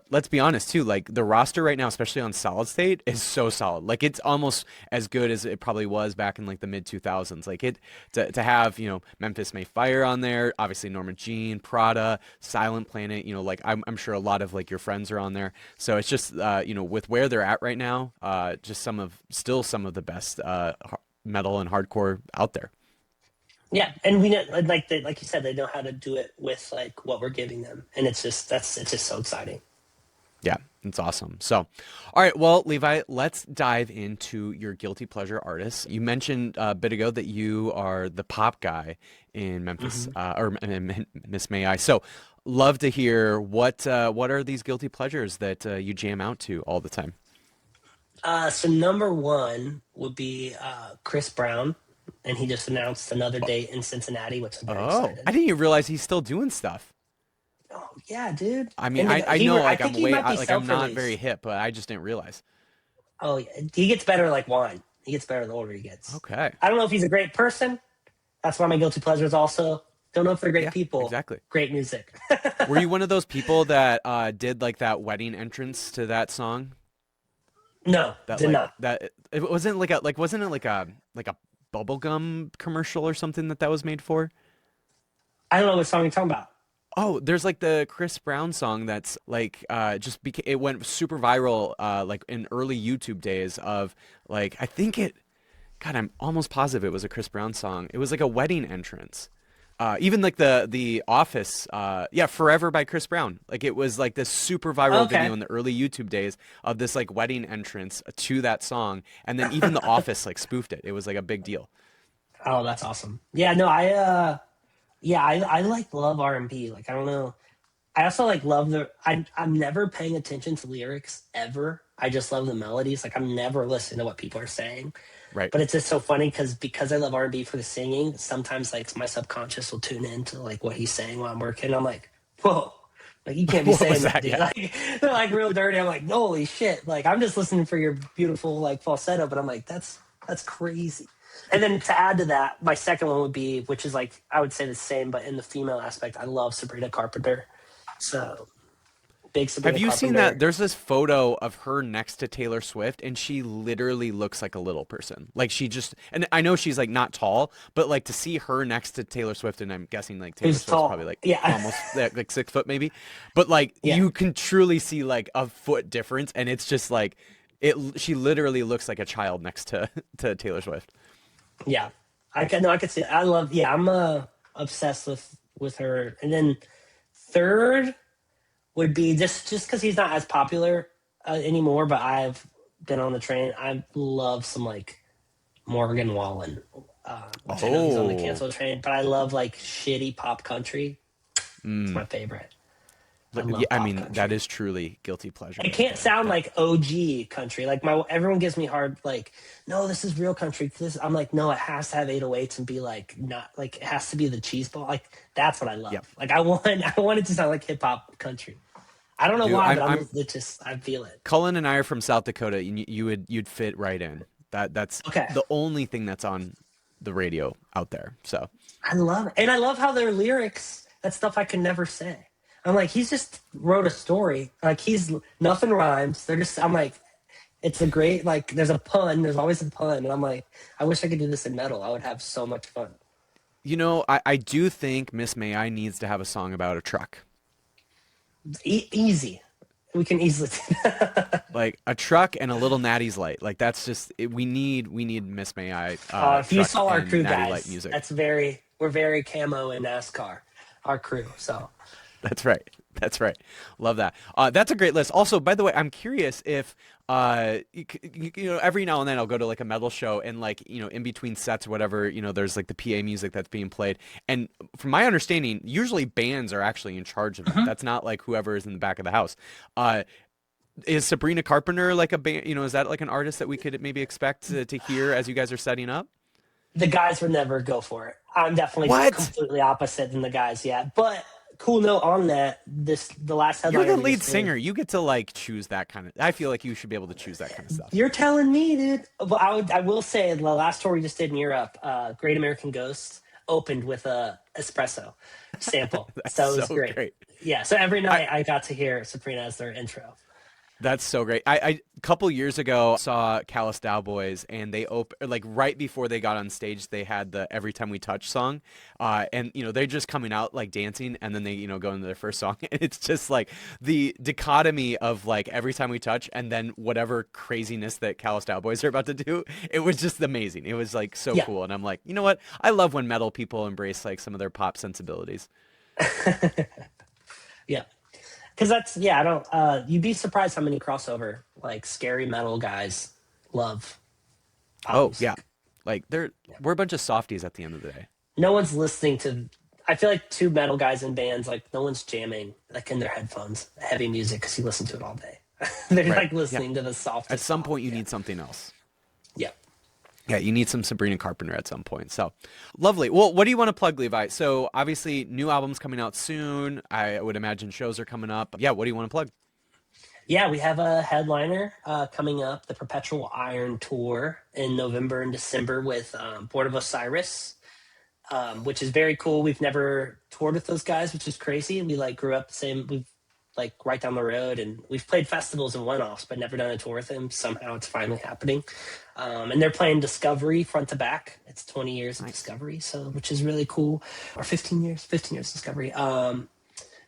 [SPEAKER 1] let's be honest too, like the roster right now, especially on Solid State, is so solid. Like it's almost as good as it probably was back in like the mid 2000s. Like to have, Memphis May Fire on there, obviously Norma Jean, Prada, Silent Planet, like I'm sure a lot of like your friends are on there. So it's just, with where they're at right now, just some of the best metal and hardcore out there.
[SPEAKER 2] Yeah, and we know, like you said, they know how to do it with like what we're giving them, and it's just so exciting.
[SPEAKER 1] Yeah, it's awesome. So, all right, well, Levi, let's dive into your guilty pleasure artists. You mentioned a bit ago that you are the pop guy in Memphis, or Miss May I. So, love to hear what are these guilty pleasures that you jam out to all the time.
[SPEAKER 2] So number one would be Chris Brown, and he just announced another date in Cincinnati, which I'm very excited.
[SPEAKER 1] I didn't even realize he's still doing stuff.
[SPEAKER 2] Oh yeah, dude.
[SPEAKER 1] I mean, I know like I'm not very hip, but I just didn't realize.
[SPEAKER 2] Oh yeah, he gets better like wine. He gets better the older he gets.
[SPEAKER 1] Okay.
[SPEAKER 2] I don't know if he's a great person. That's why my guilty pleasure is also. Don't know if they're great people.
[SPEAKER 1] Exactly.
[SPEAKER 2] Great music.
[SPEAKER 1] Were you one of those people that did like that wedding entrance to that song?
[SPEAKER 2] No, did not.
[SPEAKER 1] That it wasn't wasn't it like a bubblegum commercial or something that was made for?
[SPEAKER 2] I don't know what song you're talking about.
[SPEAKER 1] Oh, there's like the Chris Brown song that's like it went super viral like in early YouTube days of like God, I'm almost positive it was a Chris Brown song. It was like a wedding entrance. Even like the Office, Forever by Chris Brown. Like it was like this super viral video in the early YouTube days of this like wedding entrance to that song, and then even the Office like spoofed it. It was like a big deal.
[SPEAKER 2] Oh, that's awesome. Yeah, no, I like love R&B. Like I don't know. I also like love I'm never paying attention to lyrics ever. I just love the melodies. Like I'm never listening to what people are saying.
[SPEAKER 1] Right.
[SPEAKER 2] But it's just so funny because I love R&B for the singing. Sometimes like my subconscious will tune into like what he's saying while I'm working. I'm like, whoa, like you can't be saying that, dude. Yeah. Like they're like real dirty. I'm like, holy shit. Like I'm just listening for your beautiful like falsetto, but I'm like, that's crazy. And then to add to that, my second one would be, which is like I would say the same, but in the female aspect, I love Sabrina Carpenter. So big Sabrina
[SPEAKER 1] Have you
[SPEAKER 2] Carpenter.
[SPEAKER 1] seen that? There's this photo of her next to Taylor Swift, and she literally looks like a little person. Like she just, and I know she's like not tall, but like to see her next to Taylor Swift, and I'm guessing like Taylor Swift's probably like almost like 6 foot maybe, but like you can truly see like a foot difference, and it's just like she literally looks like a child next to Taylor Swift.
[SPEAKER 2] Yeah, I could see it. I'm obsessed with her. And then third would be just because he's not as popular anymore, but I've been on the train. I love some like Morgan Wallen. I know he's on the cancel train, but I love like shitty pop country. It's my favorite.
[SPEAKER 1] I mean, country. That is truly guilty pleasure.
[SPEAKER 2] It can't sound like OG country. Like everyone gives me hard, like, no, this is real country. I'm like, no, it has to have 808s and be like, not like it has to be the cheese ball. Like that's what I love. Yep. Like I want it to sound like hip hop country. I don't know
[SPEAKER 1] Dude,
[SPEAKER 2] why,
[SPEAKER 1] I'm
[SPEAKER 2] but
[SPEAKER 1] I'm
[SPEAKER 2] it just I feel it.
[SPEAKER 1] Cullen and I are from South Dakota. You'd fit right in. That's
[SPEAKER 2] Okay.
[SPEAKER 1] the only thing that's on the radio out there. So
[SPEAKER 2] I love it. And I love how their lyrics, that stuff I can never say. I'm like, he's just wrote a story. Like he's nothing rhymes. They're just I'm like, it's a great like there's a pun, there's always a pun. And I'm like, I wish I could do this in metal. I would have so much fun.
[SPEAKER 1] I do think Miss May I needs to have a song about a truck.
[SPEAKER 2] Easy. We can easily do that.
[SPEAKER 1] Like a truck and a little Natty's Light. Like that's just we need Miss May I
[SPEAKER 2] If you
[SPEAKER 1] truck
[SPEAKER 2] saw our
[SPEAKER 1] and
[SPEAKER 2] crew
[SPEAKER 1] Natty Light
[SPEAKER 2] guys,
[SPEAKER 1] music.
[SPEAKER 2] we're very camo in NASCAR. Our crew. So
[SPEAKER 1] That's right. That's right. Love that. That's a great list. Also, by the way, I'm curious if every now and then I'll go to like a metal show and like in between sets or whatever there's like the PA music that's being played, and from my understanding, usually bands are actually in charge of that. That's not like whoever is in the back of the house. Is Sabrina Carpenter like a band? Is that like an artist that we could maybe expect to hear as you guys are setting up?
[SPEAKER 2] the guys would never go for it. I'm definitely
[SPEAKER 1] What?
[SPEAKER 2] completely opposite than the guys, yeah. But cool note on that, the last
[SPEAKER 1] You're
[SPEAKER 2] headliner
[SPEAKER 1] the
[SPEAKER 2] we
[SPEAKER 1] lead
[SPEAKER 2] just did.
[SPEAKER 1] singer. You get to like choose that kind of. I feel like you should be able to choose that kind of stuff.
[SPEAKER 2] You're telling me, dude. But I will say the last tour we just did in Europe, Great American Ghost opened with a espresso sample.
[SPEAKER 1] That's
[SPEAKER 2] So it was
[SPEAKER 1] so
[SPEAKER 2] great.
[SPEAKER 1] great.
[SPEAKER 2] Yeah. So every
[SPEAKER 1] I,
[SPEAKER 2] night I got to hear Sabrina as their intro.
[SPEAKER 1] That's so great. I a couple years ago saw Callous Cowboys, and they like right before they got on stage, they had the "Every Time We Touch" song, and they're just coming out like dancing, and then they go into their first song, and it's just like the dichotomy of like "Every Time We Touch" and then whatever craziness that Callous Cowboys are about to do. It was just amazing. It was like so
[SPEAKER 2] Yeah.
[SPEAKER 1] cool, and I'm like, you know what? I love when metal people embrace like some of their pop sensibilities.
[SPEAKER 2] Yeah. Because that's I don't. You'd be surprised how many crossover like scary metal guys love pop
[SPEAKER 1] Oh yeah,
[SPEAKER 2] music.
[SPEAKER 1] like we're a bunch of softies at the end of the day.
[SPEAKER 2] No one's listening to. I feel like two metal guys in bands, like no one's jamming like in their headphones, heavy music because you listen to it all day. They're
[SPEAKER 1] Right.
[SPEAKER 2] like
[SPEAKER 1] Yeah.
[SPEAKER 2] listening to the
[SPEAKER 1] At
[SPEAKER 2] softest
[SPEAKER 1] some
[SPEAKER 2] pop.
[SPEAKER 1] point, you
[SPEAKER 2] Yeah,
[SPEAKER 1] need something else.
[SPEAKER 2] yeah.
[SPEAKER 1] Yeah, you need some Sabrina Carpenter at some point. So lovely. Well, what do you want to plug, Levi? So obviously, new albums coming out soon. I would imagine shows are coming up. Yeah, what do you want to plug?
[SPEAKER 2] Yeah, we have a headliner coming up, the Perpetual Iron Tour in November and December with Board of Osiris, which is very cool. We've never toured with those guys, which is crazy. We like grew up the same. We've like right down the road, and we've played festivals and one-offs, but never done a tour with them. Somehow it's finally happening, and they're playing Discovery front to back. It's 20 years of
[SPEAKER 1] Nice.
[SPEAKER 2] Discovery, so which is really cool, or 15 years Discovery.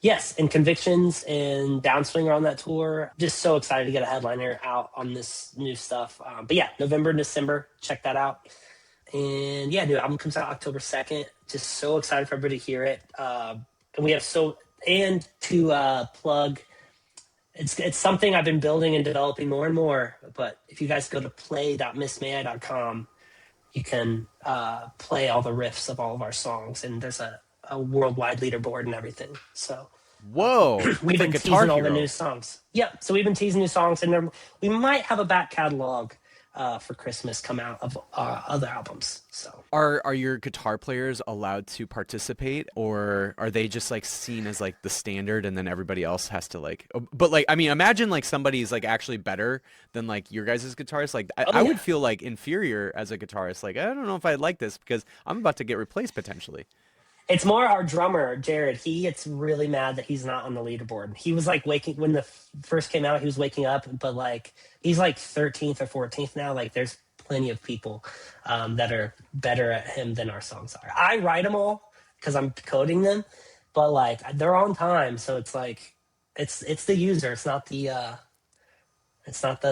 [SPEAKER 2] Yes, and Convictions and Downswing are on that tour. Just so excited to get a headliner out on this new stuff. But yeah, November and December, check that out. And yeah, new album comes out October 2nd. Just so excited for everybody to hear it. And we have and to plug, it's something I've been building and developing more and more. But if you guys go to play.missmai.com, you can play all the riffs of all of our songs. And there's a worldwide leaderboard and everything. So
[SPEAKER 1] Whoa,
[SPEAKER 2] we've
[SPEAKER 1] it's a
[SPEAKER 2] been
[SPEAKER 1] Guitar
[SPEAKER 2] teasing all the new
[SPEAKER 1] Hero.
[SPEAKER 2] songs. Yep. So we've been teasing new songs, and we might have a back catalog for Christmas come out of other albums. So
[SPEAKER 1] Are your guitar players allowed to participate, or are they just like seen as like the standard, and then everybody else has to like? But like, I mean, imagine like somebody's like actually better than like your guys' guitarist. Like,
[SPEAKER 2] oh
[SPEAKER 1] I
[SPEAKER 2] yeah,
[SPEAKER 1] would feel like inferior as a guitarist. Like, I don't know if I like this because I'm about to get replaced potentially.
[SPEAKER 2] it's more our drummer Jared. He gets really mad that he's not on the leaderboard. He was like waking when the first came out. He was waking up, but like he's like 13th or 14th now. Like there's plenty of people that are better at him than our songs are. I write them all because I'm coding them, but like they're on time, so it's like it's the user. It's not the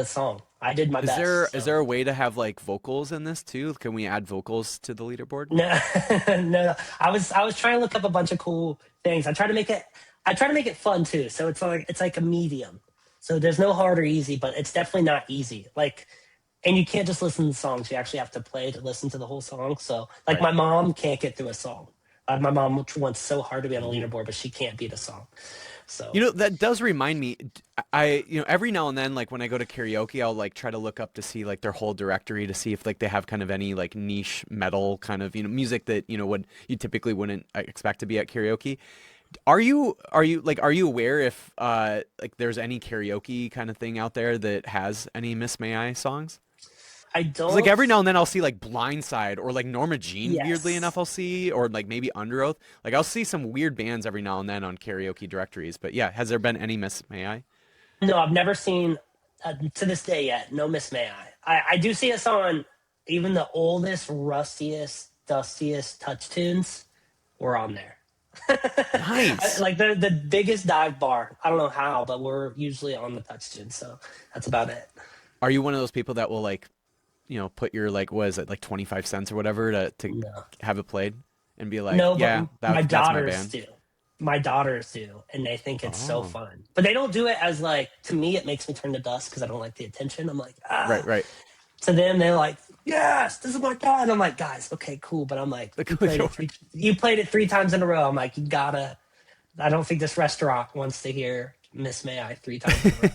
[SPEAKER 2] song. I did my
[SPEAKER 1] Is
[SPEAKER 2] best.
[SPEAKER 1] there
[SPEAKER 2] So
[SPEAKER 1] a way to have like vocals in this too? Can we add vocals to the leaderboard?
[SPEAKER 2] no, no. I was trying to look up a bunch of cool things. I try to make it fun too. So it's like a medium. So there's no hard or easy, but it's definitely not easy. Like, and you can't just listen to the songs. You actually have to play to listen to the whole song. So like
[SPEAKER 1] Right.
[SPEAKER 2] my mom can't get through a song. My mom wants so hard to be on a leaderboard, but she can't beat a song. So
[SPEAKER 1] That does remind me. Every now and then, like when I go to karaoke, I'll like try to look up to see like their whole directory to see if like they have kind of any like niche metal kind of music that would you typically wouldn't expect to be at karaoke. Are you aware if like there's any karaoke kind of thing out there that has any Miss May I songs?
[SPEAKER 2] I
[SPEAKER 1] Because like every
[SPEAKER 2] don't.
[SPEAKER 1] now and then I'll see like Blindside or like Norma Jean, weirdly enough
[SPEAKER 2] Yes.
[SPEAKER 1] I'll see, or like maybe Under Oath. Like I'll see some weird bands every now and then on karaoke directories. But yeah, has there been any Miss May I?
[SPEAKER 2] No, I've never seen to this day yet. No Miss May I do see us on even the oldest, rustiest, dustiest touch tunes. We're on there.
[SPEAKER 1] Nice.
[SPEAKER 2] Like the biggest dive bar. I don't know how, but we're usually on the touch tune. So that's about it.
[SPEAKER 1] Are you one of those people that will like, put your like what is it, like 25 cents or whatever to
[SPEAKER 2] No,
[SPEAKER 1] have it played and be like,
[SPEAKER 2] no, but
[SPEAKER 1] yeah,
[SPEAKER 2] my
[SPEAKER 1] that's my
[SPEAKER 2] daughters
[SPEAKER 1] band.
[SPEAKER 2] do. My daughters do, and they think it's so
[SPEAKER 1] Oh.
[SPEAKER 2] fun. But they don't do it as like to me. It makes me turn to dust because I don't like the attention. I'm like
[SPEAKER 1] Right, right.
[SPEAKER 2] to them they're like, yes, this is my god. I'm like, guys, okay, cool, but I'm like, you played it 3 times in a row. I'm like, you gotta. I don't think this restaurant wants to hear Miss May I 3 times in a row.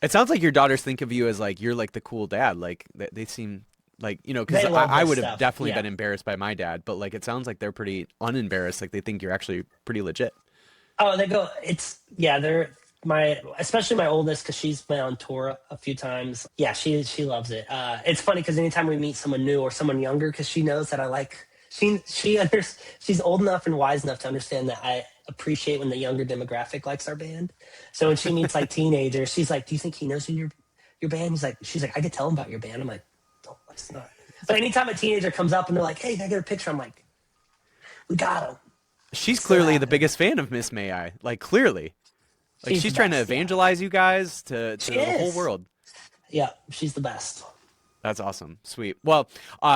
[SPEAKER 1] It sounds like your daughters think of you as like you're like the cool dad. Like they seem like, because
[SPEAKER 2] They love
[SPEAKER 1] I
[SPEAKER 2] this
[SPEAKER 1] would have
[SPEAKER 2] stuff.
[SPEAKER 1] definitely
[SPEAKER 2] Yeah.
[SPEAKER 1] been embarrassed by my dad, but like it sounds like they're pretty unembarrassed. Like they think you're actually pretty legit.
[SPEAKER 2] Oh, they go. It's yeah. They're my especially my oldest because she's been on tour a few times. Yeah, she loves it. It's funny because anytime we meet someone new or someone younger, because she knows that I like she's old enough and wise enough to understand that I appreciate when the younger demographic likes our band. So when she meets like teenagers, she's like, "Do you think he knows your band?" She's like, "I could tell him about your band." I'm like, "Don't let's not." But anytime a teenager comes up and they're like, "Hey, can I get a picture?" I'm like, "We got him."
[SPEAKER 1] She's
[SPEAKER 2] Still
[SPEAKER 1] clearly the
[SPEAKER 2] happening.
[SPEAKER 1] biggest fan of Miss May I. Like clearly. Like
[SPEAKER 2] She's the
[SPEAKER 1] she's trying to
[SPEAKER 2] best. Yeah,
[SPEAKER 1] evangelize you guys to
[SPEAKER 2] she
[SPEAKER 1] the whole
[SPEAKER 2] is.
[SPEAKER 1] world.
[SPEAKER 2] Yeah, she's the best.
[SPEAKER 1] That's awesome. Sweet. Well,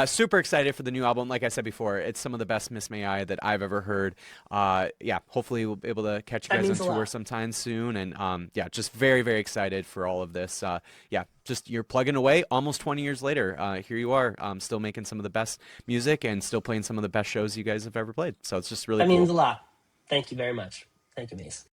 [SPEAKER 1] super excited for the new album. Like I said before, it's some of the best Miss May I that I've ever heard. Yeah, hopefully we'll be able to catch you
[SPEAKER 2] That
[SPEAKER 1] guys on
[SPEAKER 2] means a
[SPEAKER 1] tour
[SPEAKER 2] lot.
[SPEAKER 1] sometime soon. And yeah, just very, very excited for all of this. Yeah, just you're plugging away almost 20 years later. Here you are, still making some of the best music and still playing some of the best shows you guys have ever played. So it's just really
[SPEAKER 2] That means
[SPEAKER 1] cool.
[SPEAKER 2] a lot. Thank you very much. Thank you, Mace.